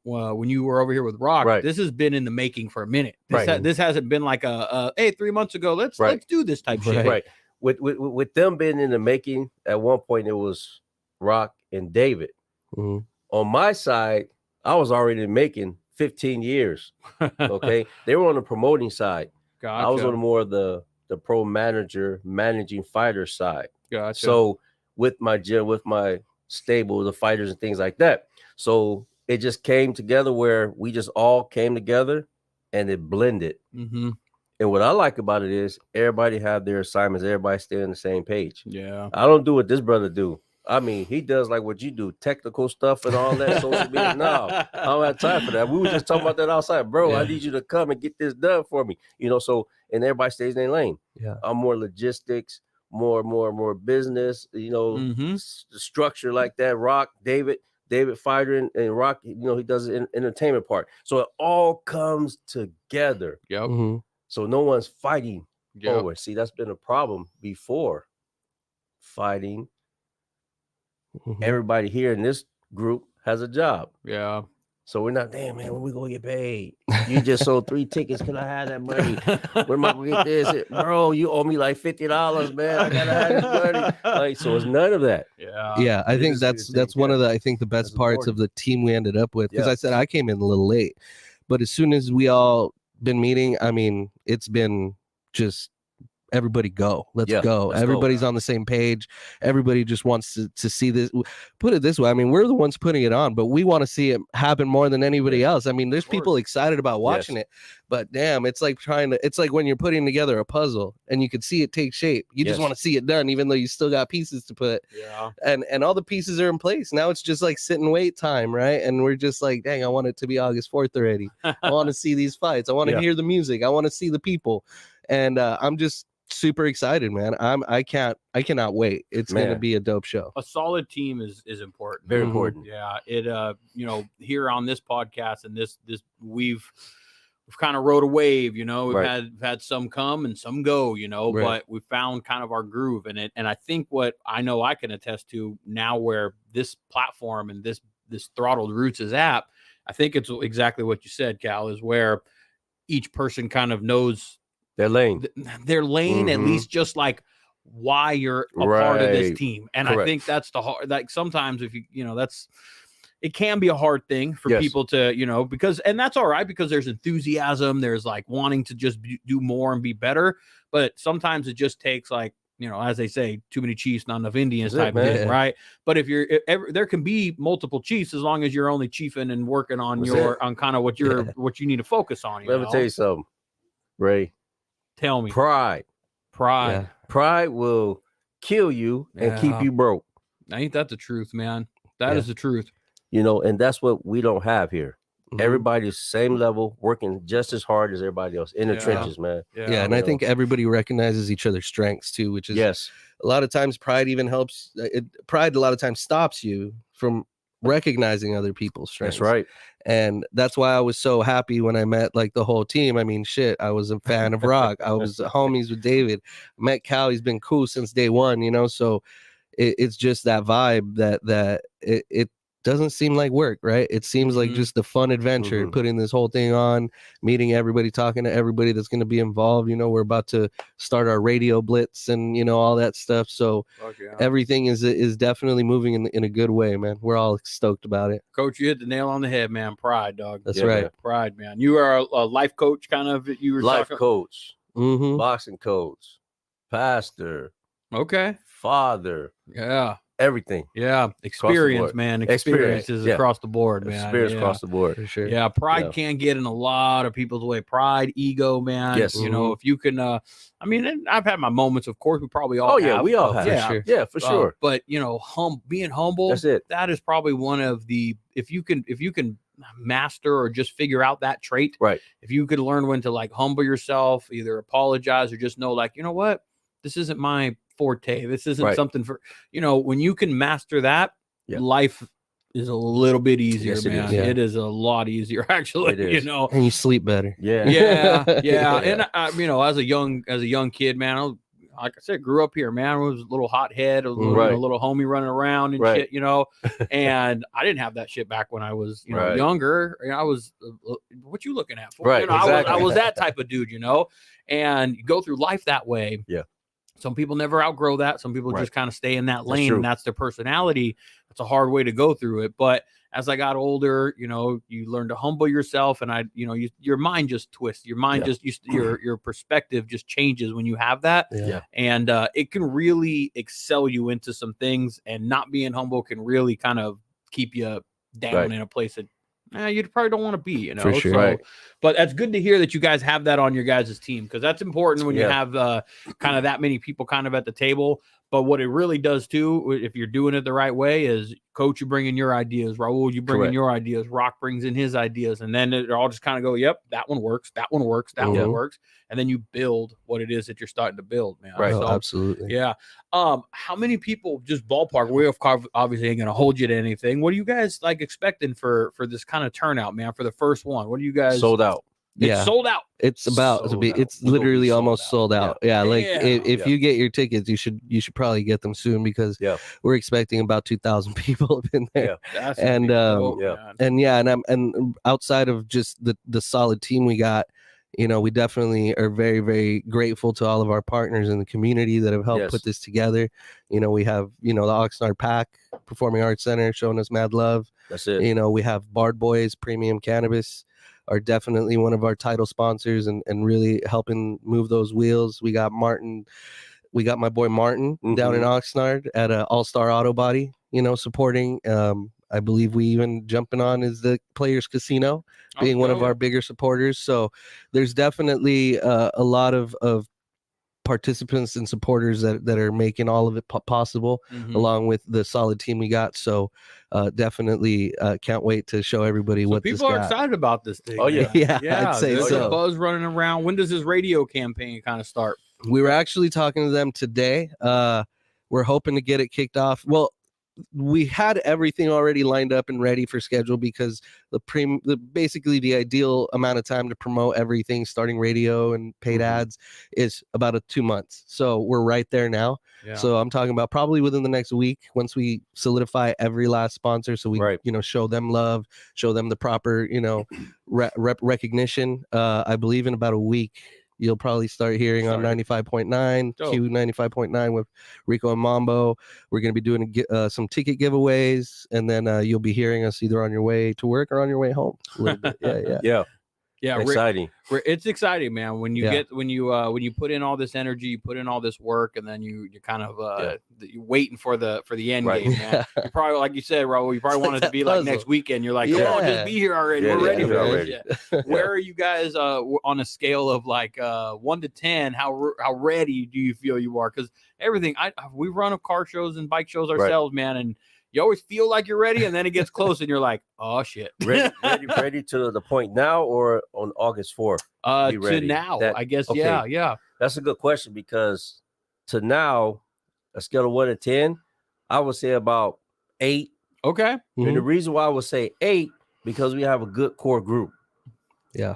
when you were over here with Rock, this has been in the making for a minute. This hasn't been like hey, 3 months ago, let's do this type shit. Right. With them being in the making, at one point it was Rock and David. On my side, I was already making 15 years. Okay, they were on the promoting side. Gotcha. I was on more of the pro managing fighter side. Gotcha. So with my gym, with my stable, the fighters and things like that. So it just came together where we just all came together and it blended. And what I like about it is everybody have their assignments. Everybody stay on the same page. Yeah. I don't do what this brother do. I mean, he does like what you do, technical stuff and all that, social media. No, I don't have time for that. We were just talking about that outside. Bro, I need you to come and get this done for me. So, and everybody stays in their lane. Yeah. I'm more logistics, more business, structure like that. Rock, David fighter and Rock, he does the entertainment part. So it all comes together. Yep. So no one's fighting over. See, that's been a problem before. Fighting. Everybody here in this group has a job. Yeah. So we're not, damn, man, when we gonna get paid? You just sold 3 tickets. Can I have that money? Where am I gonna get this? Bro, you owe me like $50, man. I gotta have this money. So it's none of that. Yeah. Yeah. I think that's one of the best parts of the team we ended up with. Because I said I came in a little late. But as soon as we all been meeting, I mean, it's been just everybody go. Let's Yeah, go. let's go. Everybody's on the same page. Everybody just wants to see this. Put it this way. I mean, we're the ones putting it on, but we want to see it happen more than anybody else. I mean, there's people excited about watching it, but damn, it's like it's like when you're putting together a puzzle and you can see it take shape. You just want to see it done, even though you still got pieces to put. Yeah. And all the pieces are in place. Now it's just like sit and wait time, right? And we're just like, dang, I want it to be August 4th already. I want to see these fights. I want to hear the music. I want to see the people. And I'm just super excited, man. I cannot wait. It's going to be a dope show. A solid team is important. Very important. Yeah. It here on this podcast and this we've kind of rode a wave, we've had some come and some go, but we found kind of our groove in it. And I think what I know I can attest to now where this platform and this Throttled Roots is at, I think it's exactly what you said, Cal, is where each person kind of knows their lane, at least just like why you're a part of this team. And I think that's the hard, like sometimes if it can be a hard thing for people to, because, and that's all right, because there's enthusiasm, there's like wanting to just do more and be better. But sometimes it just takes like, as they say, too many chiefs, not enough Indians type of thing, right? But if there can be multiple chiefs as long as you're only chiefing and working on on kind of what you need to focus on. Let me tell you something, Ray. Tell me. Pride will kill you and keep you broke. Ain't that the truth, man? That is the truth. And that's what we don't have here. Everybody's same level, working just as hard as everybody else in the trenches, man. Yeah, and I think everybody recognizes each other's strengths too, which is a lot of times pride even helps. Pride a lot of times stops you from recognizing other people's strengths. That's right. And that's why I was so happy when I met like the whole team. I mean, shit, I was a fan of Rock. I was homies with David. I met Cal. He's been cool since day one, so it's just that vibe that it doesn't seem like work, right? It seems like just a fun adventure, putting this whole thing on, meeting everybody, talking to everybody that's going to be involved. We're about to start our radio blitz and all that stuff. So everything is definitely moving in a good way, man. We're all stoked about it. Coach, you hit the nail on the head, man. Pride, dog. That's right. Man. Pride, man. You are a life coach, kind of. You were life talking... coach, boxing coach, pastor, father, everything. Yeah. Experience, man. Experiences across the board, man. Experience across the board. For sure. Yeah. Pride can get in a lot of people's way. Pride, ego, man. Yes. If you can, I've had my moments, of course, we probably all have. We all have. Yeah. For sure. Yeah, for sure. But, being humble, that's it. That is probably one of the, if you can master or just figure out that trait, right? If you could learn when to like humble yourself, either apologize or just know like, you know what, this isn't my forte. This isn't something for, when you can master that, life is a little bit easier, man. It is a lot easier, actually, and you sleep better. Yeah. And as a young kid, man, like I said, grew up here, man. I was a little hothead, a little homie running around and shit, and I didn't have that shit back when I was, younger. I was, what you looking at for? Right. I was that type of dude, and you go through life that way. Yeah. Some people never outgrow that. Some people just kind of stay in that lane, and that's their personality. It's a hard way to go through it. But as I got older, you learn to humble yourself, and your mind just twists. Your mind your perspective just changes when you have that. Yeah. And it can really excel you into some things, and not being humble can really kind of keep you down in a place that you probably don't want to be, For sure. So, but that's good to hear that you guys have that on your guys' team, because that's important when you have kind of that many people kind of at the table. But what it really does too, if you're doing it the right way, is Coach, you bring in your ideas. Raul, you bring in your ideas. Rock brings in his ideas. And then it all just kind of go, yep, that one works. That one works. That one works. And then you build what it is that you're starting to build, man. Right. So, absolutely. Yeah. How many people, just ballpark, we obviously ain't going to hold you to anything. What are you guys like expecting for this kind of turnout, man, for the first one? What do you guys? Sold out. It's sold out. It's about to be. It's literally almost sold out. Yeah, like if you get your tickets, you should probably get them soon, because we're expecting about 2,000 people up in there. Yeah, and outside of just the solid team we got, we definitely are very, very grateful to all of our partners in the community that have helped put this together. We have the Oxnard Pack Performing Arts Center showing us mad love. That's it. We have Bard Boys Premium Cannabis. are definitely one of our title sponsors and really helping move those wheels. We got my boy Martin down in Oxnard at All-Star Auto Body, supporting. I believe we even jumping on is the Players Casino, being one of our bigger supporters. So there's definitely a lot of participants and supporters that are making all of it possible, along with the solid team we got. So definitely can't wait to show everybody what people are excited about this thing. Oh yeah, I'd say there's so. a buzz running around. When does this radio campaign kind of start? We were actually talking to them today. We're hoping to get it kicked off. Well, we had everything already lined up and ready for schedule because basically the ideal amount of time to promote everything, starting radio and paid ads, is about 2 months. So we're right there now. Yeah. So I'm talking about probably within the next week, once we solidify every last sponsor, so we show them love, show them the proper recognition. I believe in about a week you'll probably start hearing on 95.9, Q 95.9 with Rico and Mambo. We're going to be doing some ticket giveaways, and then you'll be hearing us either on your way to work or on your way home. A little bit. Yeah. Exciting. It's exciting, man. When you when you put in all this energy, you put in all this work, and then you're kind of you're waiting for the end game, man. You probably, like you said, Raul, you probably want it to be like next weekend. You're like, come on, just be here already. We're ready for this. Where are you guys on a scale of like 1 to 10? How ready do you feel you are? Because everything we run of car shows and bike shows ourselves, man, and you always feel like you're ready, and then it gets close, and you're like, "Oh shit!" Ready to the point now, or on August 4th? To now, I guess. Okay. Yeah. That's a good question, because to now, a scale of 1 to 10, I would say about 8. Okay. And the reason why I would say 8, because we have a good core group. Yeah.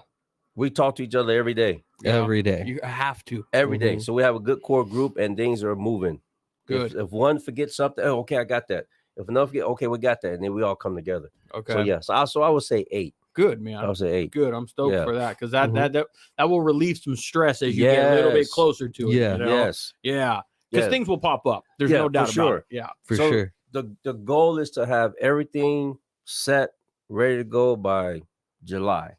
We talk to each other every day. Every day. You have to every day. So we have a good core group, and things are moving. Good. If one forgets something, okay, I got that. If another forget, okay, we got that, and then we all come together. Okay. So I would say 8. Good, man. I would say 8. Good. I'm stoked for that, because that will relieve some stress as you get a little bit closer to it. Yeah. Yes. Yeah. Because things will pop up. There's no doubt about it. Yeah. For sure. The goal is to have everything set, ready to go by July.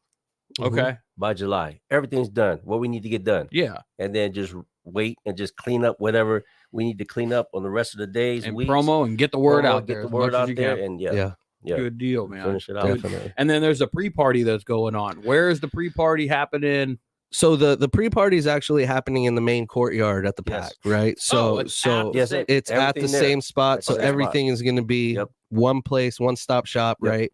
Okay. By July, everything's done. What we need to get done. Yeah. And then just wait and just clean up whatever we need to clean up on the rest of the days and weeks. promo and get the word out there. Get the word out there, and yeah. Good deal, man. Finish it out. Definitely. And then there's a pre-party that's going on. Where is the pre-party happening? So the pre-party is actually happening in the main courtyard at the pack, right? So it's at the same spot. So everything is going to be one place, one stop shop, right?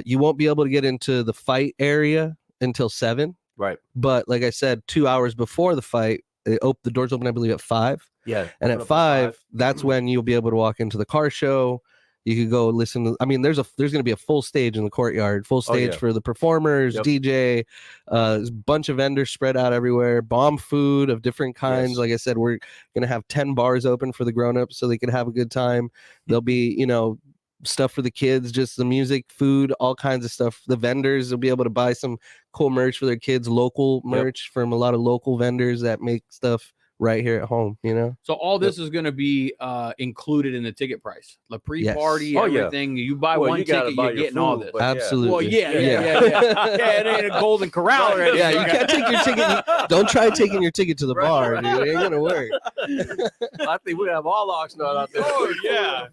You won't be able to get into the fight area until 7, right? But like I said, 2 hours before the fight, the doors open, I believe, at 5. Yeah, and at 5, that's when you'll be able to walk into the car show. You could go listen to. I mean, there's going to be a full stage in the courtyard, full stage for the performers, DJ, a bunch of vendors spread out everywhere, bomb food of different kinds. Like I said, we're going to have 10 bars open for the grown-ups so they can have a good time. There'll be, stuff for the kids, just the music, food, all kinds of stuff. The vendors will be able to buy some cool merch for their kids, local merch from a lot of local vendors that make stuff right here at home, So all this is going to be included in the ticket price. The pre-party, everything. You buy one ticket, you're getting all this. Absolutely. Well, yeah. It ain't a golden corral or anything. Yeah, you can't take your ticket. Don't try taking your ticket to the bar, dude. It ain't gonna work. I think we have all Oxnard out there. Oh yeah.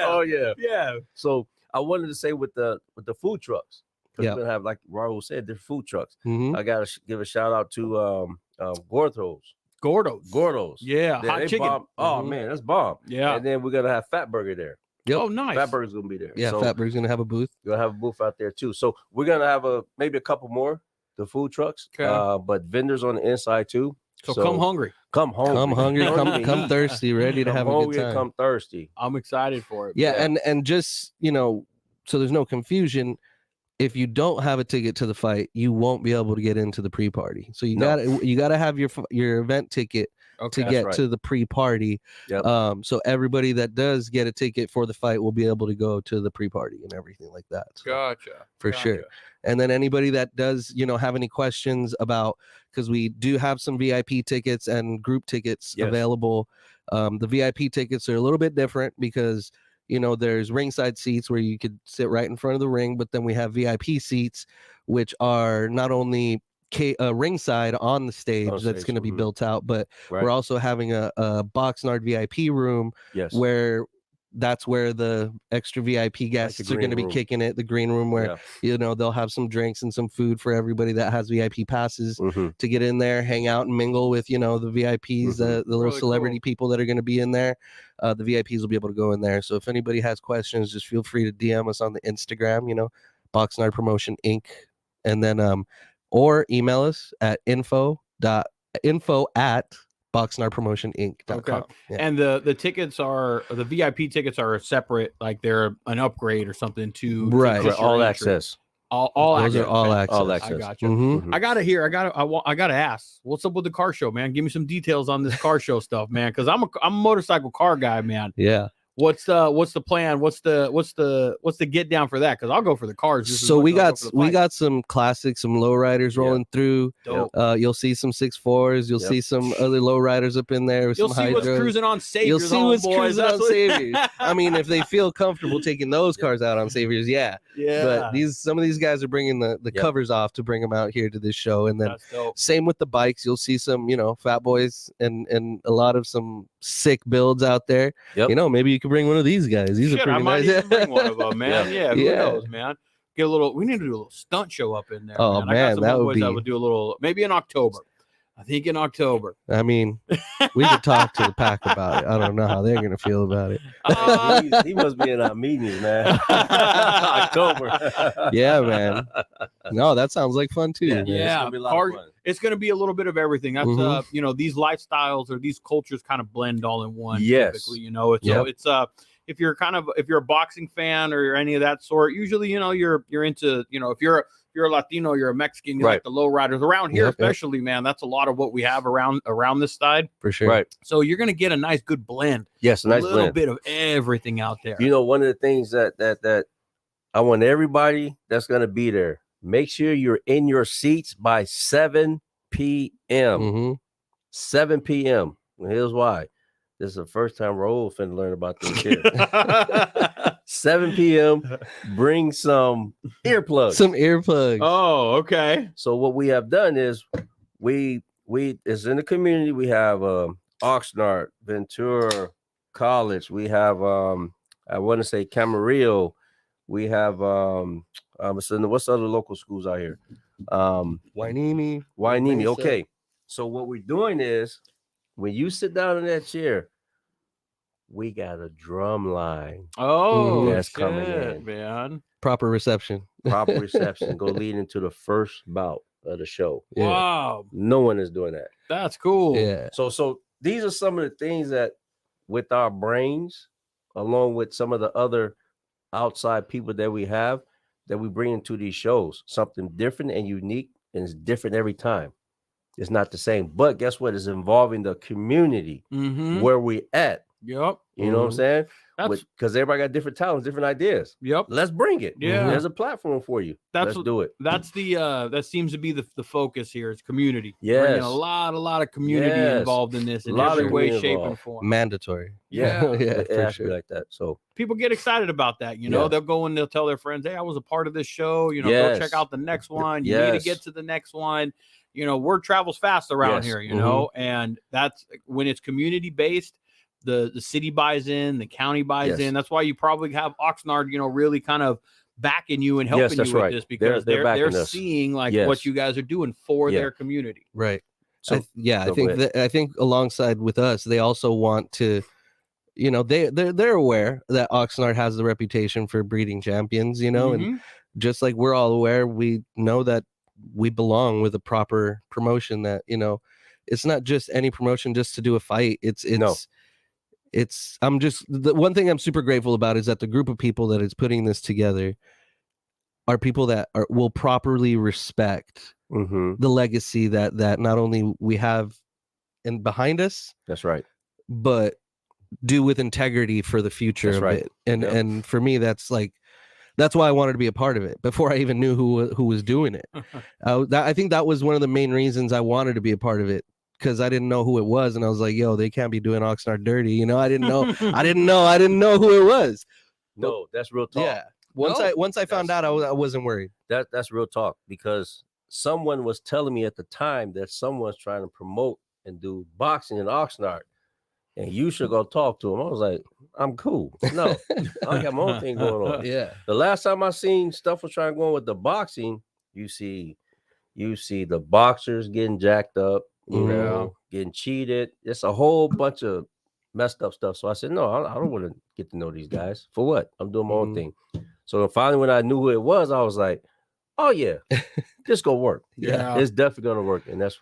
Oh yeah. Yeah. So I wanted to say with the food trucks, we're gonna have, like Raul said, they're food trucks. I gotta give a shout out to Gordo's. Yeah, hot chicken. Bomb. Oh man, that's bomb. Yeah. And then we're gonna have Fat Burger there. Yep. Oh, nice. Fat Burger's gonna be there. Yeah, so Fat Burger's gonna have a booth. We're gonna have a booth out there too. So we're gonna have maybe a couple more, the food trucks. Okay. But vendors on the inside too. So come hungry. Come hungry. Come thirsty, ready to have a good time. Come thirsty. I'm excited for it. Yeah, and just so there's no confusion. If you don't have a ticket to the fight, you won't be able to get into the pre-party. So you gotta have your event ticket to get to the pre-party. Yep. So everybody that does get a ticket for the fight will be able to go to the pre-party and everything like that. So, gotcha. For sure. And then anybody that does, have any questions about, because we do have some VIP tickets and group tickets available. The VIP tickets are a little bit different because there's ringside seats where you could sit right in front of the ring, but then we have VIP seats, which are not only ringside on the stage that's going to be built out, but we're also having a Boxnard VIP room where that's where the extra VIP guests are going to be kicking it. The green room where, they'll have some drinks and some food for everybody that has VIP passes to get in there, hang out and mingle with, the VIPs, the little really celebrity people that are going to be in there. The VIPs will be able to go in there. So if anybody has questions, just feel free to DM us on the Instagram, Boxnard Promotion Inc. And then, or email us at info@boxnardpromotioninc.com. Okay. Yeah. And the tickets are, the VIP tickets are separate, like they're an upgrade or something to all access. All access. Are all access. All access. I got you. I gotta ask. What's up with the car show, man? Give me some details on this car show stuff, man. Because I'm a motorcycle car guy, man. Yeah. What's the plan? What's the get down for that? Because I'll go for the cars. So we got some classics, some lowriders rolling through. You'll see some 6.4s. You'll see some other lowriders up in there. With You'll some see what's cruising on Saviors. You'll see what's cruising on Saviors. I mean, if they feel comfortable taking those cars out on Saviors, yeah. But some of these guys are bringing the covers off to bring them out here to this show, and then same with the bikes. You'll see some fat boys and a lot of some sick builds out there. Maybe you could bring one of these guys. These are pretty nice. Even bring one of them, man. Who knows, man? We need to do a little stunt show up in there. Oh man, that would be. I would do a little, maybe in October. I think in October. I mean, we could talk to the pack about it. I don't know how they're gonna feel about it. He must be in our meetings, man. October. Yeah, man. No, that sounds like fun too. Yeah. It's gonna be a little bit of everything. That's these lifestyles or these cultures kind of blend all in one. Typically, it's if you're a boxing fan or any of that sort, usually you're into if you're a Latino, you're a Mexican, you like the low riders around here, especially, man. That's a lot of what we have around this side. For sure. Right. So you're going to get a nice, good blend. Yes, a nice little bit of everything out there. One of the things that I want everybody that's going to be there, make sure you're in your seats by 7 p.m. 7 p.m. Well, here's why. This is the first time Raul finna learn about this shit. 7 p.m. Bring some earplugs. Oh, okay. So what we have done is we is in the community. We have Oxnard, Ventura College. We have I want to say Camarillo. We have what's other local schools out here? Wainimi. Okay. So what we're doing is, when you sit down in that chair, we got a drum line. Oh, that's coming in, man. Proper reception. Go lead into the first bout of the show. Yeah. Wow. No one is doing that. That's cool. Yeah. So these are some of the things that, with our brains, along with some of the other outside people that we have, that we bring into these shows, something different and unique, and it's different every time. It's not the same, but guess what? It's involving the community where we at. Yep. You know what I'm saying? Because everybody got different talents, different ideas. Yep. Let's bring it. Yeah. There's a platform for you. Let's do it. That's that seems to be the focus here is community. Yes. Bringing a lot of community involved in this in every way, shape, and form. Mandatory. Yeah. For sure. Like that. So people get excited about that. They'll go and they'll tell their friends, hey, I was a part of this show. Go check out the next one. You need to get to the next one. Word travels fast around here, and that's when it's community based. The city buys in, the county buys in. That's why you probably have Oxnard, really kind of backing you and helping you with this, because they're seeing what you guys are doing for their community. Right. So I think alongside with us, they also want to, they're aware that Oxnard has the reputation for breeding champions, and just like we're all aware, we know that we belong with a proper promotion that, it's not just any promotion just to do a fight. I'm just, the one thing I'm super grateful about is that the group of people that is putting this together are people that will properly respect the legacy that not only we have behind us. That's right. But do with integrity for the future of it. And for me, that's why I wanted to be a part of it before I even knew who was doing it. I think that was one of the main reasons I wanted to be a part of it, because I didn't know who it was, and I was like, "Yo, they can't be doing Oxnard dirty." I didn't know. I didn't know who it was. No, that's real talk. Yeah. Once I found out, I wasn't worried. That's real talk, because someone was telling me at the time that someone's trying to promote and do boxing in Oxnard, and you should go talk to him. I was like, I'm cool. No, I got my own thing going on. Yeah. The last time I seen stuff was trying to go on with the boxing, you see the boxers getting jacked up, you know, getting cheated. It's a whole bunch of messed up stuff. So I said, no, I don't want to get to know these guys. For what? I'm doing my own thing. So finally, when I knew who it was, I was like, oh yeah, this gonna work. Yeah. It's definitely gonna work, and that's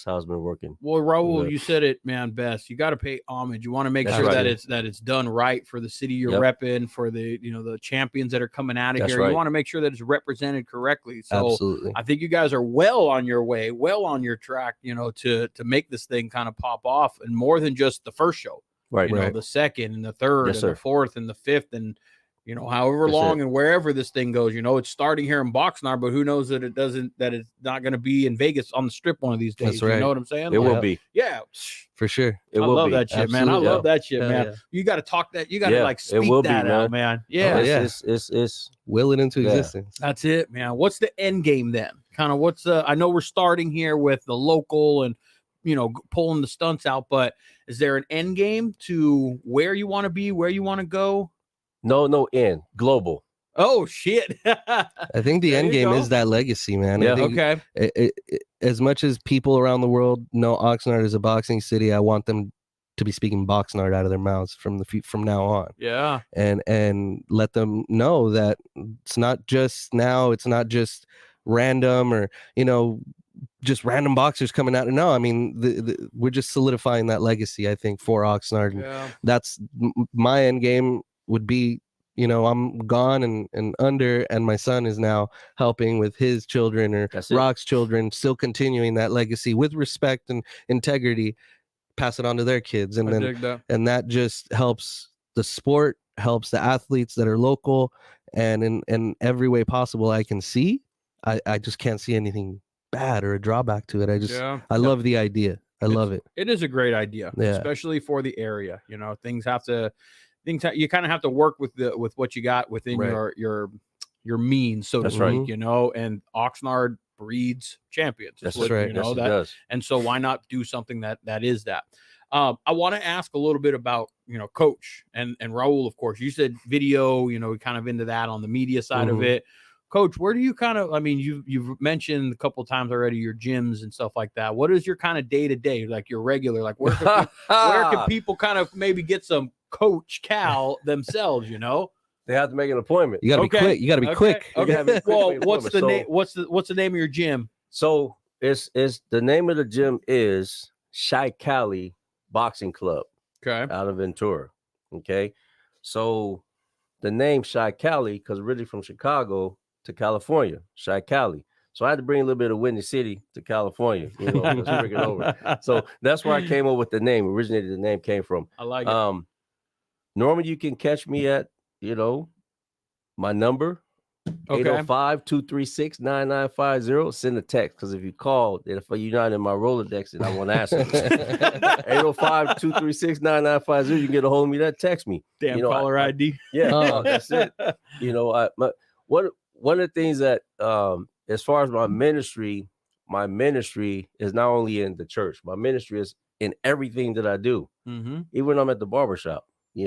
how it's been working. Well, Raul, you said it, man, best. You got to pay homage. You want to make That's sure right. that it's done right for the city you're repping, for the the champions that are coming out of That's here. right. You want to make sure that it's represented correctly. So Absolutely. I think you guys are well on your way, well on your track, to make this thing kind of pop off, and more than just the first show. Right. You know, the second and the third Yes, and sir. the fourth and the fifth, and however That's long it. and wherever this thing goes. It's starting here in Boxnard, but who knows that it's not going to be in Vegas on the Strip one of these days. That's right. You know what I'm saying? It will be. Yeah. For sure. It I will love be. that shit, man. I Absolutely. love that shit, Hell man. yeah. You got to talk that. You got to Yeah, like it speak will be, that out, man. man. Yeah. It's Will it into Yeah. existence. That's it, man. What's the end game then? Kind of what's I know we're starting here with the local and pulling the stunts out, but is there an end game to where you want to be, where you want to go? no end. Global. Oh shit. I think the There end you game go. is that legacy, man. Yeah. I think Okay. as much as people around the world know Oxnard is a boxing city, I want them to be speaking Boxnard out of their mouths from now on, Yeah. and let them know that it's not just now, it's not just random or just random boxers coming out. No, I mean we're just solidifying that legacy, I think, for Oxnard. And Yeah. that's my end game would be, I'm gone and under, and my son is now helping with his children or That's it. Rock's children, still continuing that legacy with respect and integrity, pass it on to their kids. And I then dig that. and that just helps the sport, helps the athletes that are local, and in every way possible I can see. I just can't see anything bad or a drawback to it. I love the idea. I love it. It is a great idea, Yeah. especially for the area. You kind of have to work with what you got within Right. your means, so to That's speak, right. and Oxnard breeds champions. That's what, right. Yes, it that, does. and so why not do something that is that? I want to ask a little bit about, Coach and Raul, of course. You said video, kind of into that on the media side of it. Coach, where do you kind of, you've mentioned a couple of times already your gyms and stuff like that. What is your kind of day-to-day, like your regular, like where can people kind of maybe get some Coach Cal themselves, They have to make an appointment. You got to be quick. You got to be quick. Okay. have a quick Well, appointment. what's the So- name? What's the name of your gym? So it's the name of the gym is Chi Cali Boxing Club Okay. out of Ventura. Okay. So the name Chi Cali, because originally from Chicago to California, Chi Cali. So I had to bring a little bit of Windy City to California, let's bring it over. So that's where I came up with the name. Originated, the name came from. I like it. Normally you can catch me at, my number, Okay. 805-236-9950. Send a text, because if you call, if you're not in my Rolodex, then I won't answer. 805-236-9950. You can get a hold of me. That text me. Damn caller ID. Yeah, that's it. One of the things that as far as my ministry is not only in the church. My ministry is in everything that I do. Mm-hmm. Even when I'm at the barbershop. I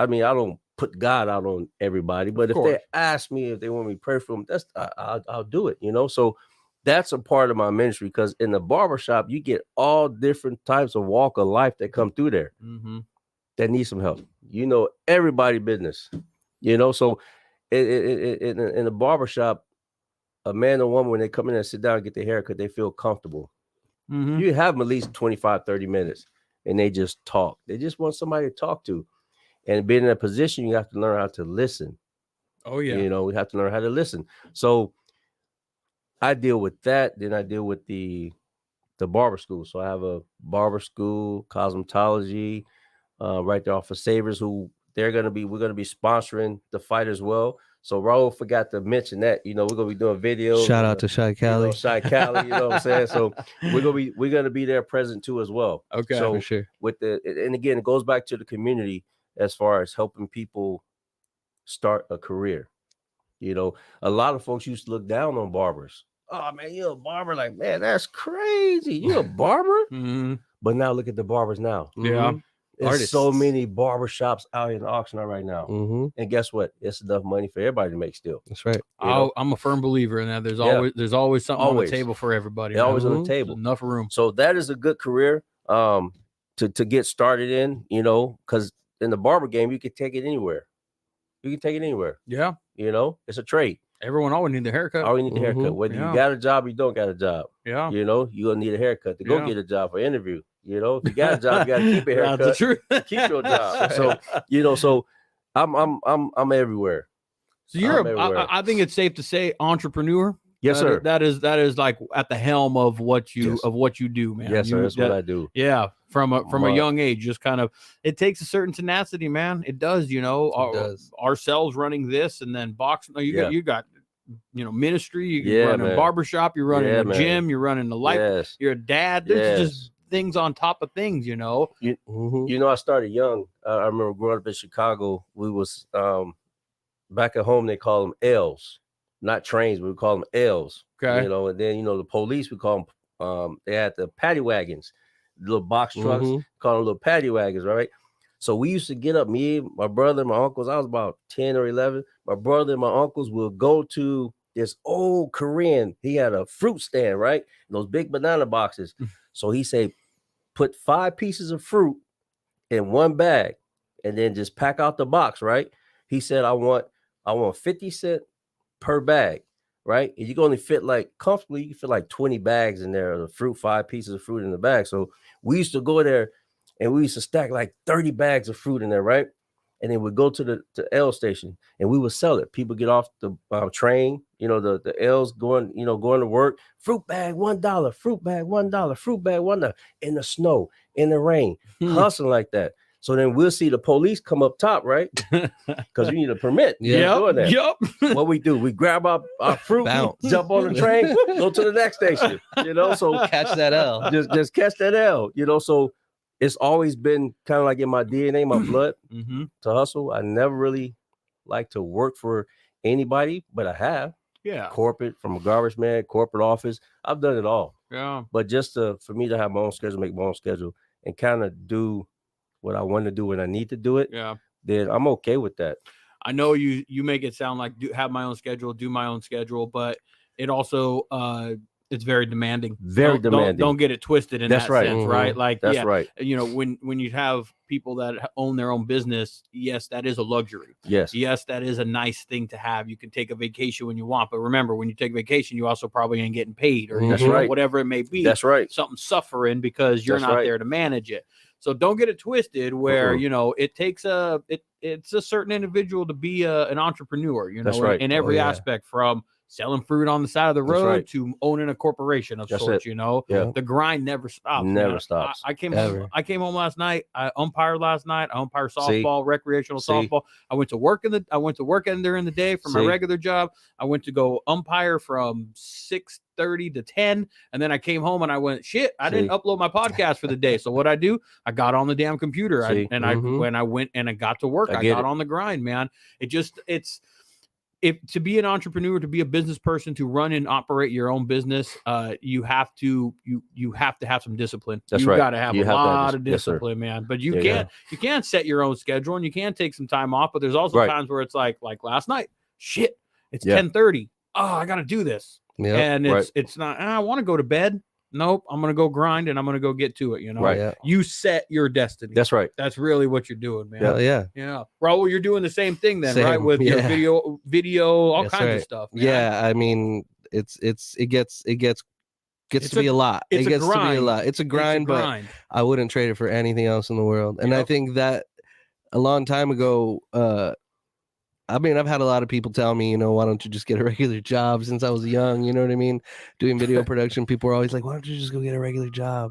don't put God out on everybody, but if they ask me if they want me to pray for them, I'll do it. So that's a part of my ministry, because in the barbershop you get all different types of walk of life that come through there. Mm-hmm. That need some help. Everybody business. So in the barbershop, a man or woman, when they come in and sit down and get their haircut, they feel comfortable. Mm-hmm. You have them at least 25-30 minutes, and they just talk. They just want somebody to talk to. And being in a position, you have to learn how to listen. Oh yeah. We have to learn how to listen. So I deal with that. Then I deal with the barber school. So I have a barber school, cosmetology, right there off of Savers, who we're going to be sponsoring the fight as well. So Raul forgot to mention that, we're going to be doing videos. Shout out to Chi Cali. Chi Cali, you know what I'm saying? So we're going to be there present too as well. Okay. So For sure. and again, it goes back to the community as far as helping people start a career. You know, a lot of folks used to look down on barbers. Oh man, you're a barber. Like, man, that's crazy. You're a barber? Mhm. But now look at the barbers now. Yeah. There's so Artists. many barber shops out in Oxnard right now. Mm-hmm. And guess what? It's enough money for everybody to make still. That's right. You know? I'm a firm believer in that. There's Yeah. always something Always. on the table for everybody. They're always on Mhm. the table. There's enough room. So that is a good career to get started in, you know, because in the barber game, you can take it anywhere. You can take it anywhere. Yeah. You know, it's a trade. Everyone always need the haircut. All you need a haircut. Mhm. Whether Yeah. you got a job or you don't got a job. Yeah. You know, you're gonna need a haircut to go Yeah. get a job for interview. You know, if you got a job, you gotta keep a haircut. That's the truth. Keep your job. So, you know, so I'm everywhere. So you're I'm everywhere. I think it's safe to say entrepreneur. Yes, sir. That is like at the helm of what you Yes. do, man. Yes, sir. That's what that- I do. Yeah, from a My- young age, just kind of it takes a certain tenacity, man. It does, you know. It does. Ourselves running this and then box. No, you got you know, ministry. You Yeah, run a man. barbershop. You're running Yeah, a man. gym. You're running a life. Yes. You're a dad. There's Yes. just things on top of things, you know. Mm-hmm. You know, I started young. I remember growing up in Chicago. We was back at home. They call them L's, not trains. We would call them L's. Okay. You know, and then you know the police. We call them. They had the paddy wagons, little box trucks. Mhm. Call them little paddy wagons, right? So we used to get up. Me, my brother, my uncles. I was about 10 or 11. My brother and my uncles will go to this old Korean. He had a fruit stand, right? Those big banana boxes. So he said, put 5 pieces of fruit in one bag and then just pack out the box, right? He said, I want 50 cents per bag, right? And you can only fit like comfortably, you can fit like 20 bags in there, the fruit, 5 pieces of fruit in the bag. So we used to go there and we used to stack like 30 bags of fruit in there, right? And then we'd go to the L station and we would sell it. People get off the train, you know, the L's going to work. Fruit bag $1, fruit bag $1, fruit bag $1 in the snow, in the rain, hustling like that. So then we'll see the police come up top, right? Because you need a permit. Yeah. Doing that. Yep. What we do, we grab our fruit, Bounce. jump on the train, go to the next station. You know, so Catch that L. just catch that L. You know, so it's always been kind of like in my DNA, my blood Mm-hmm. to hustle. I never really like to work for anybody, but I have Yeah. corporate, from a garbage man, corporate office. I've done it all. Yeah. But just for me to have my own schedule, make my own schedule, and kind of do what I want to do when I need to do it, Yeah. then I'm okay with that. I know you make it sound like have my own schedule, do my own schedule, but it also it's very demanding. Very demanding. Don't get it twisted in That's that right. sense, Mhm. right? Like That's yeah, right. you know, when you have people that own their own business, yes, that is a luxury. Yes. Yes, that is a nice thing to have. You can take a vacation when you want, but remember, when you take vacation, you also probably ain't getting paid or That's you know, right. whatever it may be. That's right. Something suffering because you're That's not right. there to manage it. So don't get it twisted where, Mhm. you know, it takes it's a certain individual to be an entrepreneur, you know, That's right. in every Oh, yeah. aspect, from selling fruit on the side of the That's road right. to owning a corporation of That's sorts, it. you know. Yeah. The grind never stops. Never man. stops. I came Ever. home. I came home last night. I umpired last night. I umpired See? softball, recreational See? softball. I went to work during the day for my See? regular job. I went to go umpire from 6:30 to 10, and then I came home and I went, shit, I didn't See? upload my podcast for the day. So what I do, I got on the damn computer. See? Mhm. When I went and I got to work, I I get got it. on the grind, man. If to be an entrepreneur, to be a business person, to run and operate your own business, you have to have some discipline. That's you right. got to have You a have to have lot of yes, sir. discipline, man. But you Yeah, can't set your own schedule, and you can take some time off. But there's also Right. times where it's like last night, shit, it's Yeah. 10:30. Oh, I got to do this, Yeah. and Right. it's not. I want to go to bed. Nope, I'm gonna go grind and I'm gonna go get to it. You know, Right. Yeah. you set your destiny. That's right. That's really what you're doing, man. Hell yeah. Yeah, Raul, you're doing the same thing then, right? Same, With your yeah. video, all That's kinds of right. stuff. Man. Yeah. I mean, it gets It's to be a lot. it's It a gets to be a grind. lot. It's a grind, but grind. I wouldn't trade it for anything else in the world. And I Yep. think that a long time ago, I mean, I've had a lot of people tell me, you know, why don't you just get a regular job since I was young? You know what I mean? Doing video production, people were always like, why don't you just go get a regular job?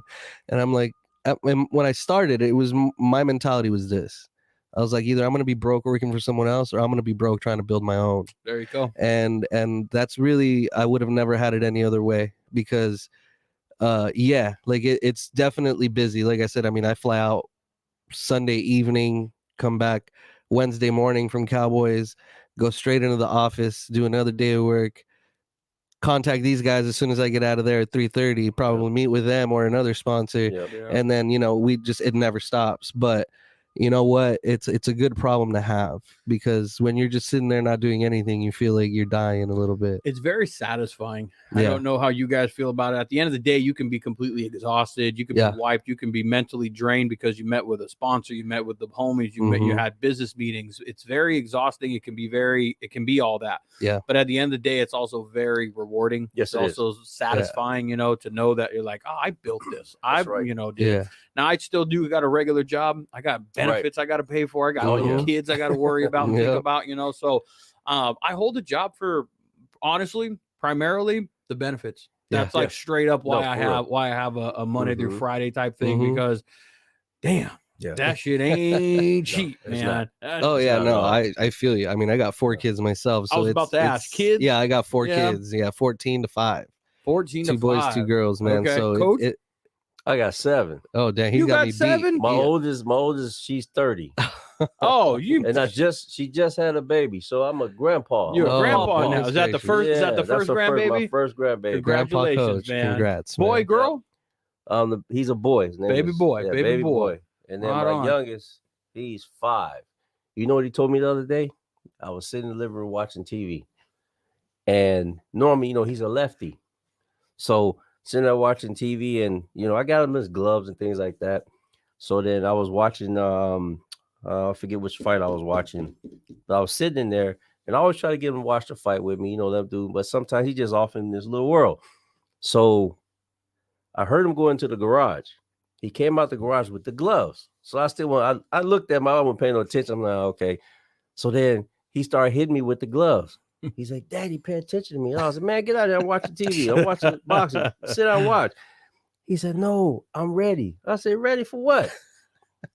And I'm like, and when I started, it was my mentality was this. I was like, either I'm going to be broke working for someone else, or I'm going to be broke trying to build my own. There you go. And that's really, I would have never had it any other way because, yeah, like it's definitely busy. Like I said, I mean, I fly out Sunday evening, come back Wednesday morning from Cowboys, go straight into the office, do another day of work, contact these guys as soon as I get out of there at 3:30, probably meet with them or another sponsor. And then, it never stops. But you know what? It's a good problem to have, because when you're just sitting there not doing anything, you feel like you're dying a little bit. It's very satisfying. I don't know how you guys feel about it. At the end of the day, you can be completely exhausted. You can be wiped. You can be mentally drained because you met with a sponsor. You met with the homies. You had business meetings. It's very exhausting. It can be all that. Yeah. But at the end of the day, it's also very rewarding. Yes, it's also satisfying, to know that you're like, oh, I built this. Now I still got a regular job. I got benefits I got to pay for. I got little kids I got to worry about and think about, So I hold a job for, honestly, primarily the benefits. That's straight up why I have a Monday through Friday type thing, because damn, that shit ain't cheap, man. I feel you. I mean, I got 4 kids myself. So I was about to ask, kids? Yeah, I got 4 kids. Yeah, 14 to 5. 14 to 5. 2 boys, 2 girls, man. Okay. So Coach? I got 7. Oh, damn, he You got got me 7? beat. My oldest, she's 30. Oh, and she just had a baby, so I'm a grandpa. You're a grandpa now. goodness Is that the gracious. first? Is that the that's first grandbaby? My first grandbaby. Grandpa Congratulations, Coach. man. Congrats, Boy, man. girl? He's a boy. His name Baby is- boy, yeah, baby boy. And then Right my on. youngest, he's 5. You know what he told me the other day? I was sitting in the living room watching TV, and normally, he's a lefty, so sitting there watching TV, and I got him his gloves and things like that. So then I was watching, I forget which fight I was watching, but I was sitting in there, and I always try to get him to watch the fight with me, them dude. But sometimes he just off in this little world. So I heard him go into the garage. He came out the garage with the gloves. So I looked at him, I wasn't paying no attention. I'm like, okay. So then he started hitting me with the gloves. He's like, Daddy, pay attention to me. I was like, man, get out of there. I'm watching TV. I'm watching boxing. Sit down and watch. He said, no, I'm ready. I said, ready for what?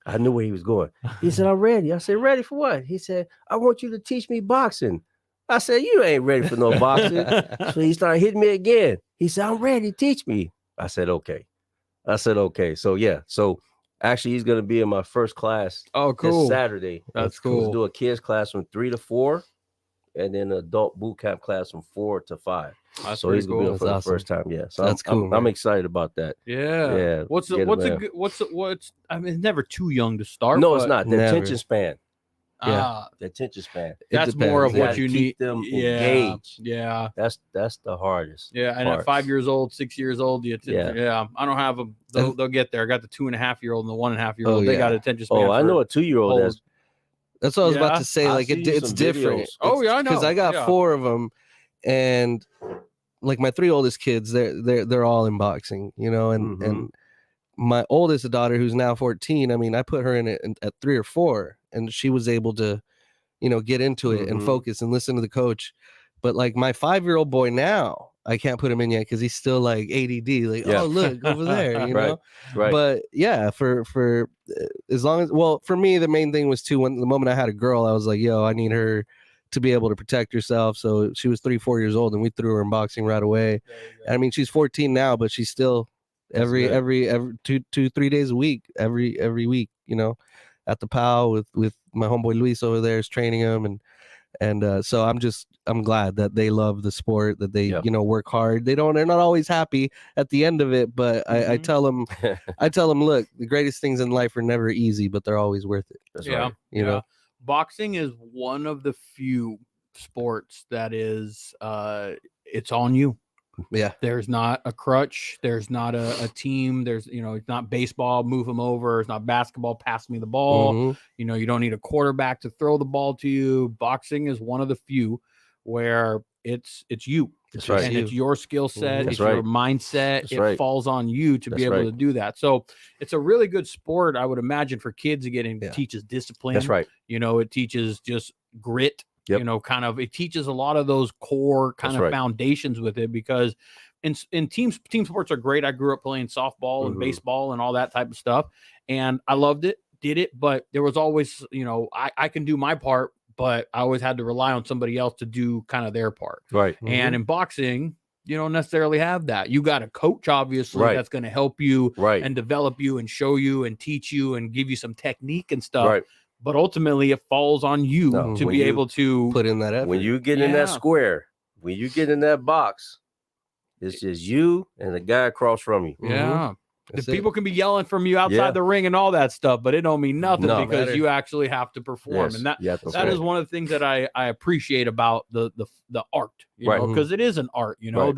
I knew where he was going. He said, I'm ready. I said, ready for what? He said, I want you to teach me boxing. I said, you ain't ready for no boxing. So he started hitting me again. He said, I'm ready. Teach me. I said, okay. So yeah. So actually, he's going to be in my first class. Oh, cool. This Saturday. That's cool. We'll do a kids class from 3 to 4. And then an adult boot camp class from 4 to 5. So he's gonna be on for the first time. Yeah, so that's cool. I'm excited about that. Yeah. What's I mean, it's never too young to start. No, it's not. The attention span. Yeah. The attention span. That's more of what you need. Keep them engaged. Yeah. That's the hardest. Yeah, and at 5 years old, 6 years old, the attention. Yeah. I don't have them. They'll get there. I got the 2.5-year-old and the 1.5-year-old. They got attention span. Oh, I know a 2-year-old that's what I was about to say. Like it's different. Oh yeah, I know. Because I got 4 of them, and like my 3 oldest kids, they're all in boxing, and my oldest daughter, who's now 14. I mean, I put her in it at 3 or 4, and she was able to, get into it and focus and listen to the coach. But like my 5-year-old boy now, I can't put him in yet because he's still like ADD. Like, oh look over there, know. Right. But yeah, for as long as for me, the main thing was too. When the moment I had a girl, I was like, yo, I need her to be able to protect herself. So she was 3-4 years old, and we threw her in boxing right away. I mean, she's 14 now, but she's still every 2-3 days a week, every week, at the POW with my homeboy Luis over there is training him, and so I'm glad that they love the sport, that they work hard. They're not always happy at the end of it, but I tell them look, the greatest things in life are never easy, but they're always worth it. That's right. You know, boxing is one of the few sports that is it's on you. Yeah, there's not a crutch, there's not a team, there's it's not baseball, move them over, it's not basketball, pass me the ball. You don't need a quarterback to throw the ball to you. Boxing is one of the few where it's you. That's right. And it's your skill set, it's right. your mindset. That's it right. falls on you to be able to do that. So it's a really good sport, I would imagine, for kids to get in. It teaches discipline. That's right. It teaches just grit. Yep. It teaches a lot of those core kind of foundations with it, because in team sports are great. I grew up playing softball and baseball and all that type of stuff, and I loved it, did it, but there was always, I can do my part, but I always had to rely on somebody else to do kind of their part. Right. And in boxing, you don't necessarily have that. You got a coach, obviously, that's going to help you and develop you and show you and teach you and give you some technique and stuff. Right. but ultimately it falls on you No, to when be you able to Put in that effort. when you get in Yeah. that square, when you get in that box, it's just you and the guy across from you. Yeah. That's The it. people can be yelling from you outside Yeah. the ring and all that stuff, but it don't mean nothing No. because Matter. you actually have to perform. Yes, And that you have to that is perform. one of the things that I appreciate about the art, you Right. know, because it is an art, you know. Right.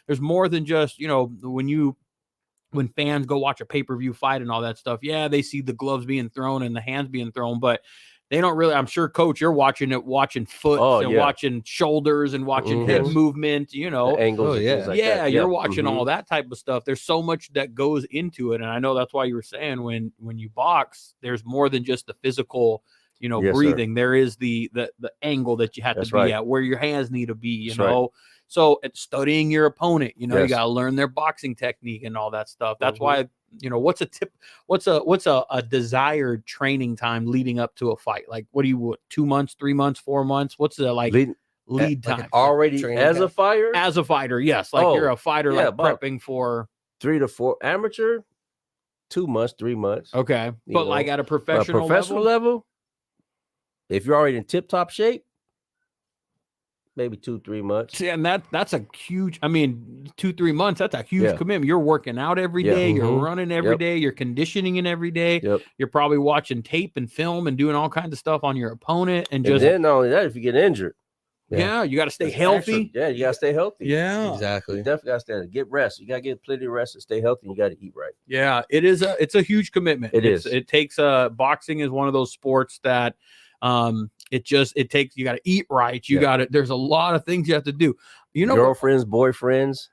There's more than just, you know, when fans go watch a pay-per-view fight and all that stuff, yeah, they see the gloves being thrown and the hands being thrown, but they don't really, I'm sure, Coach, you're watching foot and yeah. watching shoulders and watching head Yes. movement, you know. The angles Oh, and yeah. things like Yeah, that. you're watching Mhm. all that type of stuff. There's so much that goes into it, and I know that's why you were saying when you box, there's more than just the physical, you know, Yes, sir. breathing. There is the angle that you have That's to be right. at, where your hands need to be, you That's know. So it's studying your opponent, you know, you Yes. got to learn their boxing technique and all that stuff. That's Mhm. why, you know, what's a desired training time leading up to a fight? Like, what 2 months, 3 months, 4 months? What's the lead like time? Already Training as a camp. fighter, As a fighter, yes. Like you're Oh, a fighter, yeah, like about prepping for. 3 to 4. Amateur, 2 months, 3 months. Okay, You but like know, at a But professional, professional level, if you're already in tip-top shape, maybe 2-3 months. See, and that's a huge. I mean, 2-3 months. That's a huge Yeah. commitment. You're working out every Yeah. day. You're Mhm. running every day. Yep. You're conditioning every day. Yep. You're probably watching tape and film and doing all kinds of stuff on your opponent and And just then not only that, if you get injured, you got to stay it's healthy. extra. Yeah, you gotta stay healthy. Yeah, You Exactly. definitely gotta stay. Get rest. You gotta get plenty of rest and stay healthy. You gotta eat right. yeah. It's a huge commitment. It It takes boxing is one of those sports that it takes, you got to eat right. You Yeah. got to, there's a lot of things you have to do. You know, Girlfriends, boyfriends,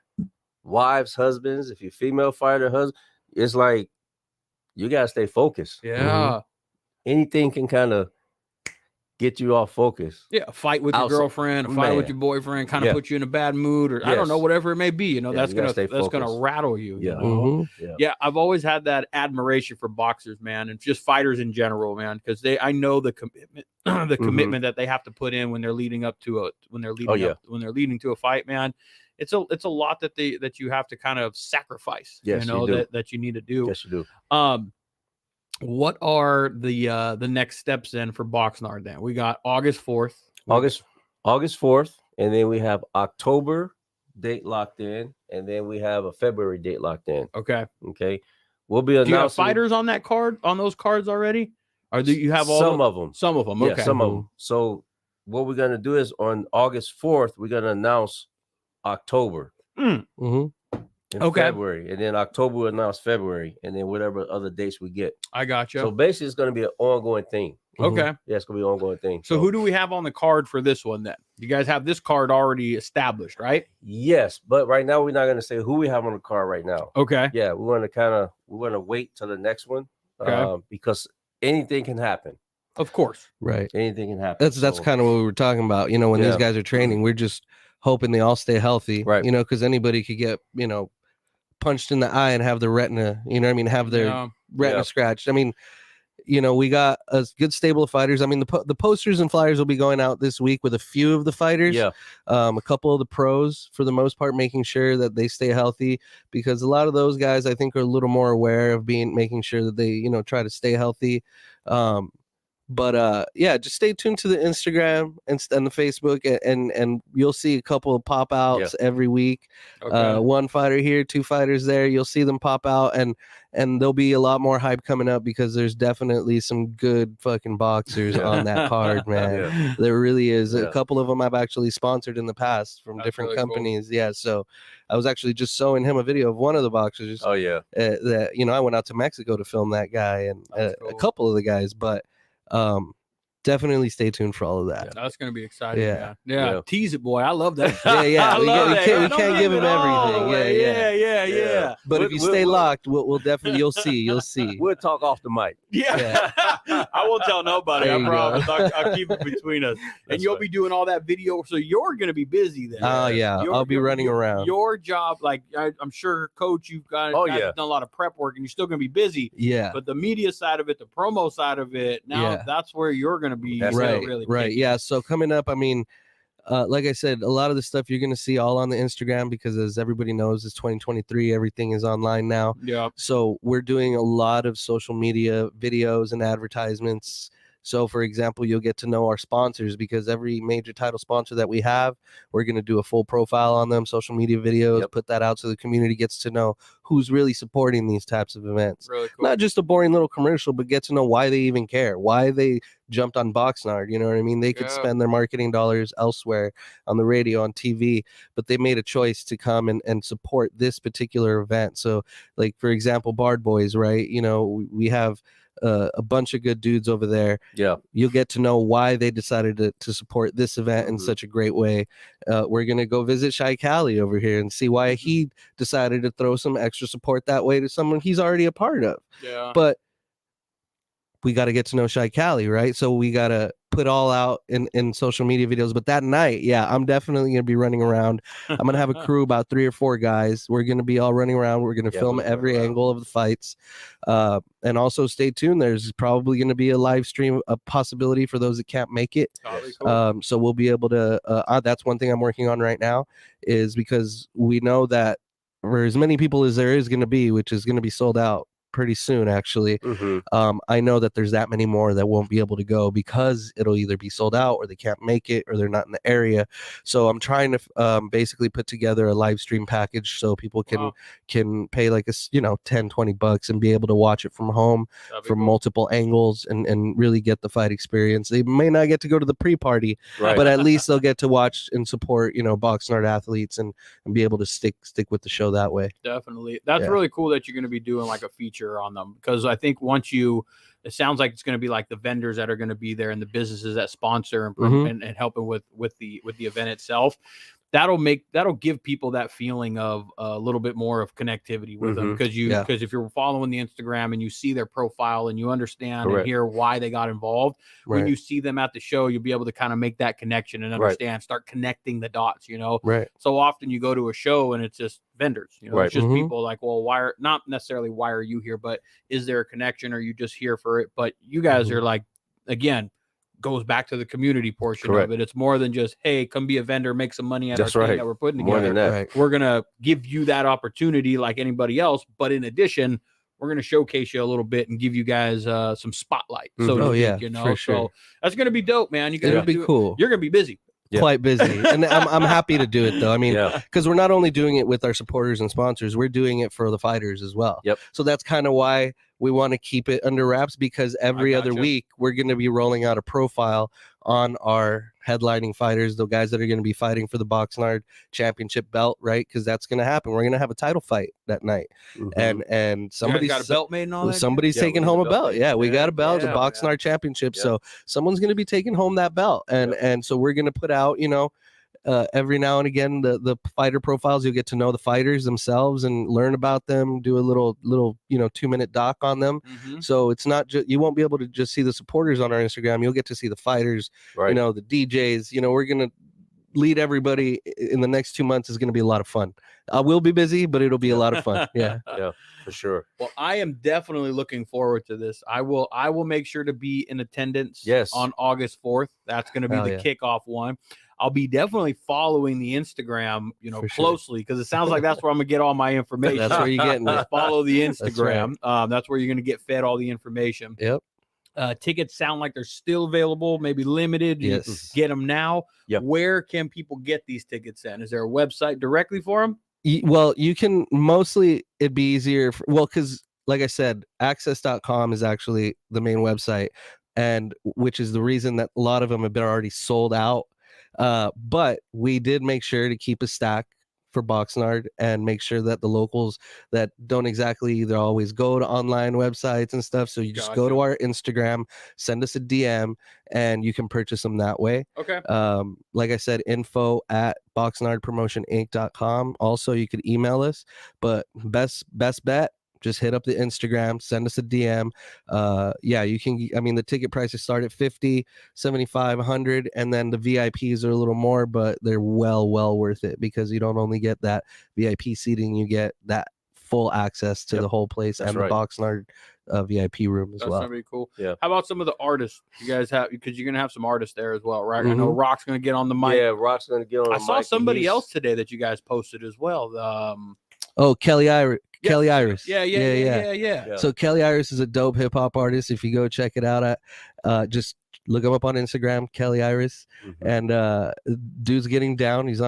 wives, husbands. If you're female fighter, husband, it's like you gotta stay focused. yeah. Anything can kind of get you off focus. Yeah, a fight with your Outside- girlfriend, a fight with Man. your boyfriend, kind of Yeah. put you in a bad mood, or I don't know, Yes. whatever it may be. You know, Yeah, that's you gotta gonna stay focused. rattle you. Yeah. You know? Mhm. Yeah. Yeah, I've always had that admiration for boxers, man, and just fighters in general, man, because I know the commitment, the commitment that they have to put in when they're leading up to when they're leading to a fight, man. It's a lot that you have to kind of sacrifice. Yes, you know, you do. that you need to do. Yes, you do. What are the next steps then for Boxnard? Then we got August 4th. August 4th, and then we have October date locked in, and then we have a February date locked in. Okay. Okay, we'll be Do you have announcing fighters on those cards already? Or do you have some of them? Some of them. Yeah, Okay. some of them. So what we're gonna do is on August 4th, we're gonna announce October Mhm. and Okay. February, and then October we'll announce February, and then whatever other dates we get. I got you. So basically, it's gonna be an ongoing thing. Okay. Yeah, it's gonna be an ongoing thing. So who do we have on the card for this one then? You guys have this card already established, right? Yes, but right now we're not gonna say who we have on the card right now. Okay. Yeah, we want to wait till the next one, Okay. because anything can happen. Of course. Right. Anything can happen. That's So, kind of what we were talking about. You know, when these Yeah. guys are training, we're just hoping they all stay healthy. Right. You know, because anybody could get, you know, punched in the eye and have the retina, you know what I mean, have their Yeah. retina Yeah. scratched. I mean, you know, we got a good stable of fighters. I mean, the posters and flyers will be going out this week with a few of the fighters. Yeah, A couple of the pros, for the most part, making sure that they stay healthy, because a lot of those guys, I think, are a little more aware of making sure that they, you know, try to stay healthy. But yeah, just stay tuned to the Instagram and the Facebook, and you'll see a couple of pop outs every week. Okay. One fighter here, 2 fighters there. You'll see them pop out, and there'll be a lot more hype coming up, because there's definitely some good fucking boxers on that card, man. Yeah. There really is. Yeah. A couple of them I've actually sponsored in the past from That's different really cool. companies. Yeah, so I was actually just showing him a video of one of the boxers Oh yeah. that, you know, I went out to Mexico to film that guy, and That's a cool. couple of the guys, but definitely stay tuned for all of that. That's gonna be exciting. Yeah. Yeah. Yeah. Tease it, boy. I love that. Yeah, I we love can't- that. we Don't can't give it him all everything. away. Yeah. Yeah. But if you stay locked, we'll definitely, you'll see. We'll talk off the mic. Yeah. I won't tell nobody. There I you promise. I'll keep it between us. And That's you'll right. be doing all that video. So you're going to be busy then. Oh yeah, I'll be running around. Your job, like I'm sure, Coach, you've got Oh, guys yeah. have done a lot of prep work, and you're still going to be busy. Yeah. But the media side of it, the promo side of it, now Yeah. that's where you're going to be. That's Right. Really Right. kicking. Yeah. So coming up, I mean, like I said, a lot of the stuff you're going to see all on the Instagram, because as everybody knows, it's 2023. Everything is online now. Yeah. So we're doing a lot of social media videos and advertisements So, for example, you'll get to know our sponsors, because every major title sponsor that we have, we're going to do a full profile on them, social media videos, put that out so the community gets to know who's really supporting these types of events. Really cool. Not just a boring little commercial, but get to know why they even care, why they jumped on Boxnard. You know what I mean? They could spend their marketing dollars elsewhere, on the radio, on TV, but they made a choice to come and support this particular event. So, like, for example, Bard Boys, right? You know, we have a bunch of good dudes over there. Yeah. You'll get to know why they decided to support this event in such a great way. We're going to go visit Shy Cali over here and see why he decided to throw some extra support that way to someone he's already a part of. Yeah. But we got to get to know Shy Cali, right? So we got to put all out in social media videos. But that night, I'm definitely going to be running around. I'm going to have a crew, about 3 or 4 guys. We're going to be all running around. We're going to film every angle of the fights. And also stay tuned. There's probably going to be a live stream, a possibility for those that can't make it. Cool. So we'll be able to, that's one thing I'm working on right now, is because we know that for as many people as there is going to be, which is going to be sold out pretty soon, actually. I know that there's that many more that won't be able to go because it'll either be sold out, or they can't make it, or they're not in the area. So I'm trying to basically put together a live stream package so people can pay like a $10-20 and be able to watch it from home from multiple angles and really get the fight experience. They may not get to go to the pre-party, but at least they'll get to watch and support Boxnard athletes and be able to stick with the show that way. Definitely. That's really cool that you're going to be doing like a feature on them, because I think it sounds like it's going to be like the vendors that are going to be there and the businesses that sponsor and helping with the event itself. That'll give people that feeling of a little bit more of connectivity with them, because if you're following the Instagram and you see their profile and you understand and hear why they got involved, when you see them at the show, you'll be able to kind of make that connection and understand, start connecting the dots. So often you go to a show and it's just vendors, it's just people like, well, not necessarily why are you here, but is there a connection? Or are you just here for it? But you guys are like, again, goes back to the community portion of it. It's more than just, hey, come be a vendor, make some money at our thing that we're putting together. More than that. We're gonna give you that opportunity like anybody else, but in addition, we're gonna showcase you a little bit and give you guys some spotlight. So for sure. So that's gonna be dope, man. It'll be cool. You're gonna be busy. Quite busy, and I'm happy to do it though. I mean, because we're not only doing it with our supporters and sponsors, we're doing it for the fighters as well. So that's kind of why we want to keep it under wraps, because every other week we're going to be rolling out a profile on our headlining fighters, the guys that are going to be fighting for the Boxnard championship belt, right? Because that's going to happen. We're going to have a title fight that night, and somebody's got a belt made and all that. Somebody's taking home a belt. We got a belt, the Boxnard championship. So someone's going to be taking home that belt, and so we're going to put out, every now and again the fighter profiles. You'll get to know the fighters themselves and learn about them, do a little 2-minute doc on them. So it's not just, you won't be able to just see the supporters on our Instagram. You'll get to see the fighters, the DJs. We're gonna lead everybody in the next 2 months. Is going to be a lot of fun. I will be busy, but it'll be a lot of fun. Yeah, for sure. Well, I am definitely looking forward to this. I will make sure to be in attendance on August 4th. That's going to be the kickoff one. I'll be definitely following the Instagram, closely, because it sounds like that's where I'm gonna get all my information. That's where you're getting it. Follow the Instagram. That's where you're gonna get fed all the information. Tickets sound like they're still available, maybe limited. You can get them now. Where can people get these tickets in? Is there a website directly for them? Well, you can mostly, it'd be easier. Because like I said, access.com is actually the main website, and which is the reason that a lot of them have been already sold out. But we did make sure to keep a stack for Boxnard and make sure that the locals that don't exactly either always go to online websites and stuff. So you just go to our Instagram, send us a DM, and you can purchase them that way. Like I said, info@boxnardpromotioninc.com. Also, you could email us, but best bet, just hit up the Instagram, send us a DM. You can, the ticket prices start at $50, $75, $100, and then the VIPs are a little more, but they're well worth it, because you don't only get that VIP seating, you get that full access to the whole place and the Boxnard VIP room as well. That's gonna be cool. How about some of the artists you guys have? Because you're gonna have some artists there as well, right? I know Rock's gonna get on the mic. Rock's gonna get on the mic. I saw somebody else today that you guys posted as well. Kelly Iris. Kelly Iris. Yeah. So Kelly Iris is a dope hip hop artist. If you go check it out Just look him up on Instagram, Kelly Iris. Mhm. And dude's getting down. He's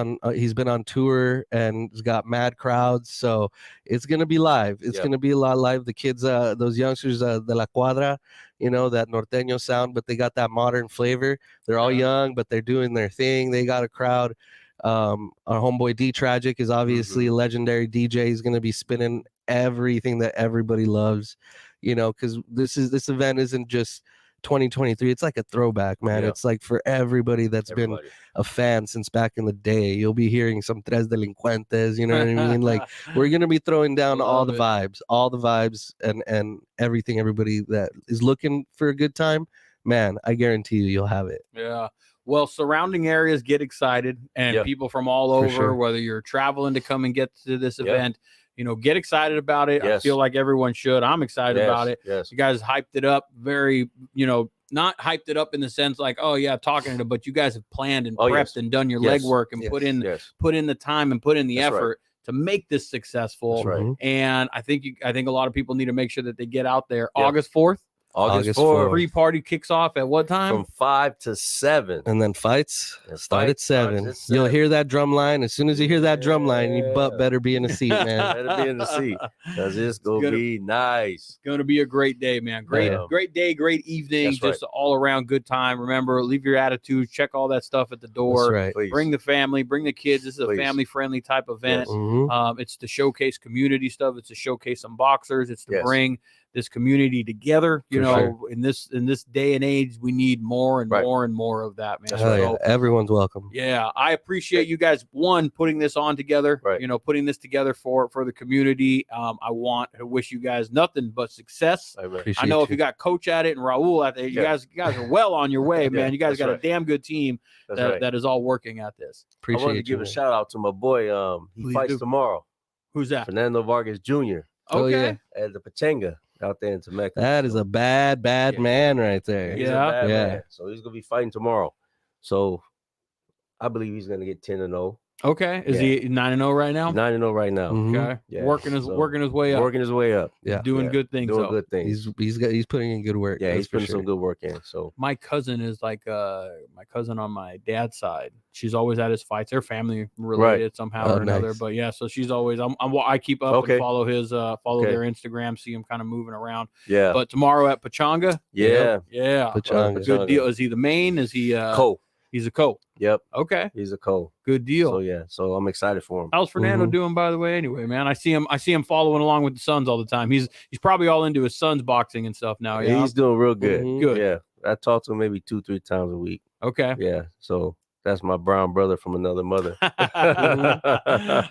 been on tour and he's got mad crowds. So it's gonna be live. It's gonna be a lot live. The kids, those youngsters, de la cuadra, that norteño sound, but they got that modern flavor. They're all young, but they're doing their thing. They got a crowd. Our homeboy D Tragic is obviously a legendary DJ. He's gonna be spinning everything that everybody loves, because this event isn't just 2023. It's like a throwback, man. It's like for everybody that's been a fan since back in the day. You'll be hearing some Tres Delincuentes, you know what I mean? Like, we're gonna be throwing down all the vibes and everything. Everybody that is looking for a good time, man, I guarantee you'll have it. Yeah. Well, surrounding areas get excited, and people from all over, whether you're traveling to come and get to this event, get excited about it. I feel like everyone should. I'm excited about it. You guys hyped it up very, not hyped it up in the sense like, oh yeah, talking to it, but you guys have planned and prepped and done your legwork and put in the time and put in the effort to make this successful. And I think a lot of people need to make sure that they get out there. August 4th. August 4th. Pre-party kicks off at what time? From 5 to 7. And then fights start at 7. You'll hear that drum line. As soon as you hear that drum line, your butt better be in the seat, man. Better be in the seat. Because it's going to be nice. It's going to be a great day, man. Great day, great evening. Just all around good time. Remember, leave your attitude. Check all that stuff at the door. That's right. Bring the family. Bring the kids. This is a family-friendly type event. It's to showcase community stuff. It's to showcase some boxers. It's to bring this community together, in this day and age, we need more and more and more of that, man. So, everyone's welcome. Yeah, I appreciate you guys putting this on together, putting this together for the community. I wish you guys nothing but success. I know if you got Coach at it and Raul at it, you guys are well on your way, man. You guys got a damn good team that is all working at this. I wanted to give a shout out to my boy. He fights tomorrow. Who's that? Fernando Vargas Jr. Okay. At the Pachanga out there in Temecula. That is a bad man right there. He's a bad man. So he's gonna be fighting tomorrow. So I believe he's gonna get 10-0. Okay. Is he 9-0 right now? 9-0 right now. Okay. Yeah. Working his way up. Working his way up. Yeah. Doing good things. Doing good things. He's putting in good work. Yeah, he's putting some good work in. So my cousin is like my cousin on my dad's side. She's always at his fights. They're family related somehow or another. But yeah, so she's always I keep up and follow his their Instagram, see him kind of moving around. Yeah. But tomorrow at Pachanga. Yeah. Pachanga. Good deal. Is he the main? Is he co? He's a co. Yep. Okay. He's a co. Good deal. So I'm excited for him. How's Fernando doing, by the way? Anyway, man, I see him following along with the Sons all the time. He's probably all into his son's boxing and stuff now. Yeah, he's doing real good. Good. Yeah. I talk to him maybe 2-3 times a week. Okay. Yeah. So that's my brown brother from another mother.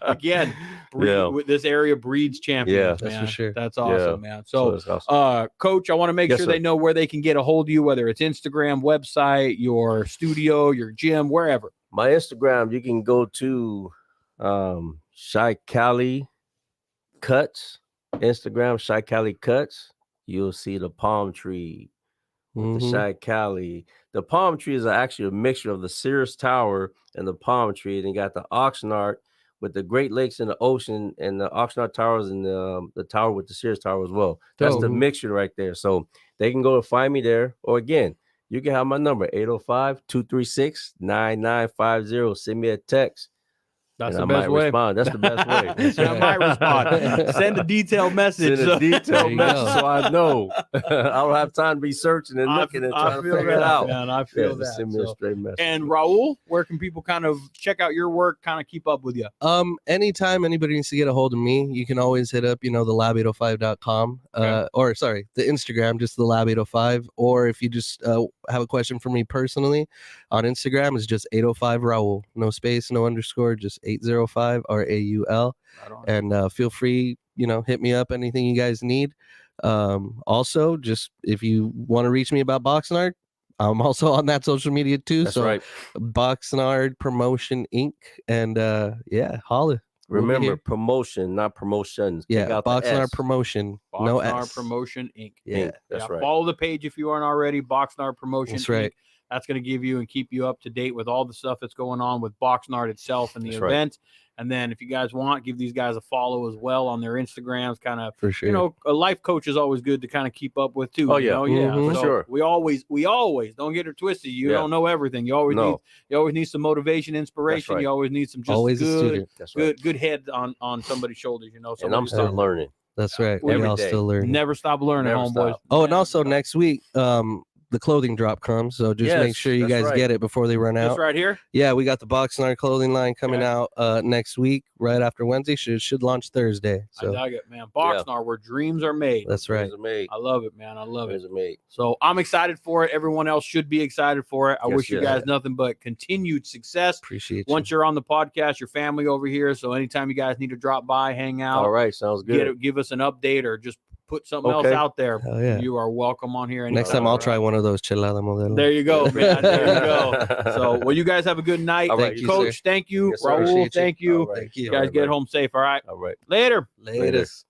Again, this area breeds champions. That's for sure. That's awesome, man. So, awesome. Coach, I want to make sure they know where they can get a hold of you, whether it's Instagram, website, your studio, your gym, wherever. My Instagram, you can go to Shy Cali Cuts. Instagram, Shy Cali Cuts. You'll see the palm tree. The Shy Cali. The palm tree is actually a mixture of the Sears Tower and the palm tree. And you got the Oxnard with the Great Lakes and the ocean, and the Oxnard Towers and the tower with the Sears Tower as well. That's the mixture right there. So they can go and find me there. Or again, you can have my number, 805-236-9950. Send me a text. That's the best way. That's the best way. I might respond. Send a detailed message. Send a detailed message so I know. I don't have time to be searching and looking and trying to figure it out. Man, I feel that. Send me a straight message. And Raul, where can people kind of check out your work, kind of keep up with you? Anytime anybody needs to get a hold of me, you can always hit up, the lab805.com, or sorry, the Instagram, just the lab805. Or if you just have a question for me personally on Instagram, it's just 805 Raul, no space, no underscore, just 805 RAUL. And feel free, hit me up, anything you guys need. Also, just if you want to reach me about Boxnard, I'm also on that social media too. That's so right. Boxnard Promotion Inc. And holla. Remember, promotion, not promotions. Yeah, Boxnard Promotion. Boxnard no S. Promotion Inc. Yeah, that's right. Follow the page if you aren't already. Boxnard Promotion That's right. Inc. That's going to give you and keep you up to date with all the stuff that's going on with Boxnard itself and the That's event. And then if you guys want, give these guys a follow as well on their Instagrams. Kind of, For sure. you know, a life coach is always good to kind of keep up with too. Oh, you yeah. know? Yeah. Mhm. For So sure. We always don't get it twisted. You Yeah. don't know everything. You always need some motivation, inspiration. right. You always need some just Always a good, student. That's right. good head on somebody's shoulders. You know, And somebody I'm still Yeah. learning. That's right. Every We all day. still learning. never stop learning, Never homeboys. stop. Oh, and Never also stop. next week, the clothing drop comes. So just make Yes, sure you that's guys right. get it before they run This out. right here. Yeah, we got the Boxnard clothing line coming Okay. out next week, right after Wednesday. Should launch Thursday. I So dug it, man. Boxnard, where dreams are made. that's right. I love it, man. I love it. Resume. So I'm excited for it. Everyone else should be excited for it. I Yes, wish you yes. guys nothing but continued success. Appreciate Once you're on the podcast, your family over here. So anytime you guys need to drop by, hang out, All right. Sounds good. give us an update or just put something else Okay. out there. you. Hell yeah. You are welcome on here. Next anytime. time I'll All try one of those chelada modelo. There you go, man. There you go. So, well, you guys have a good night. All right, Thank you, Coach, sir. thank you. Yes, sir. Raul, Appreciate you. thank you. All right. Thank you. You guys get home safe. All right. All right. Later. Latest.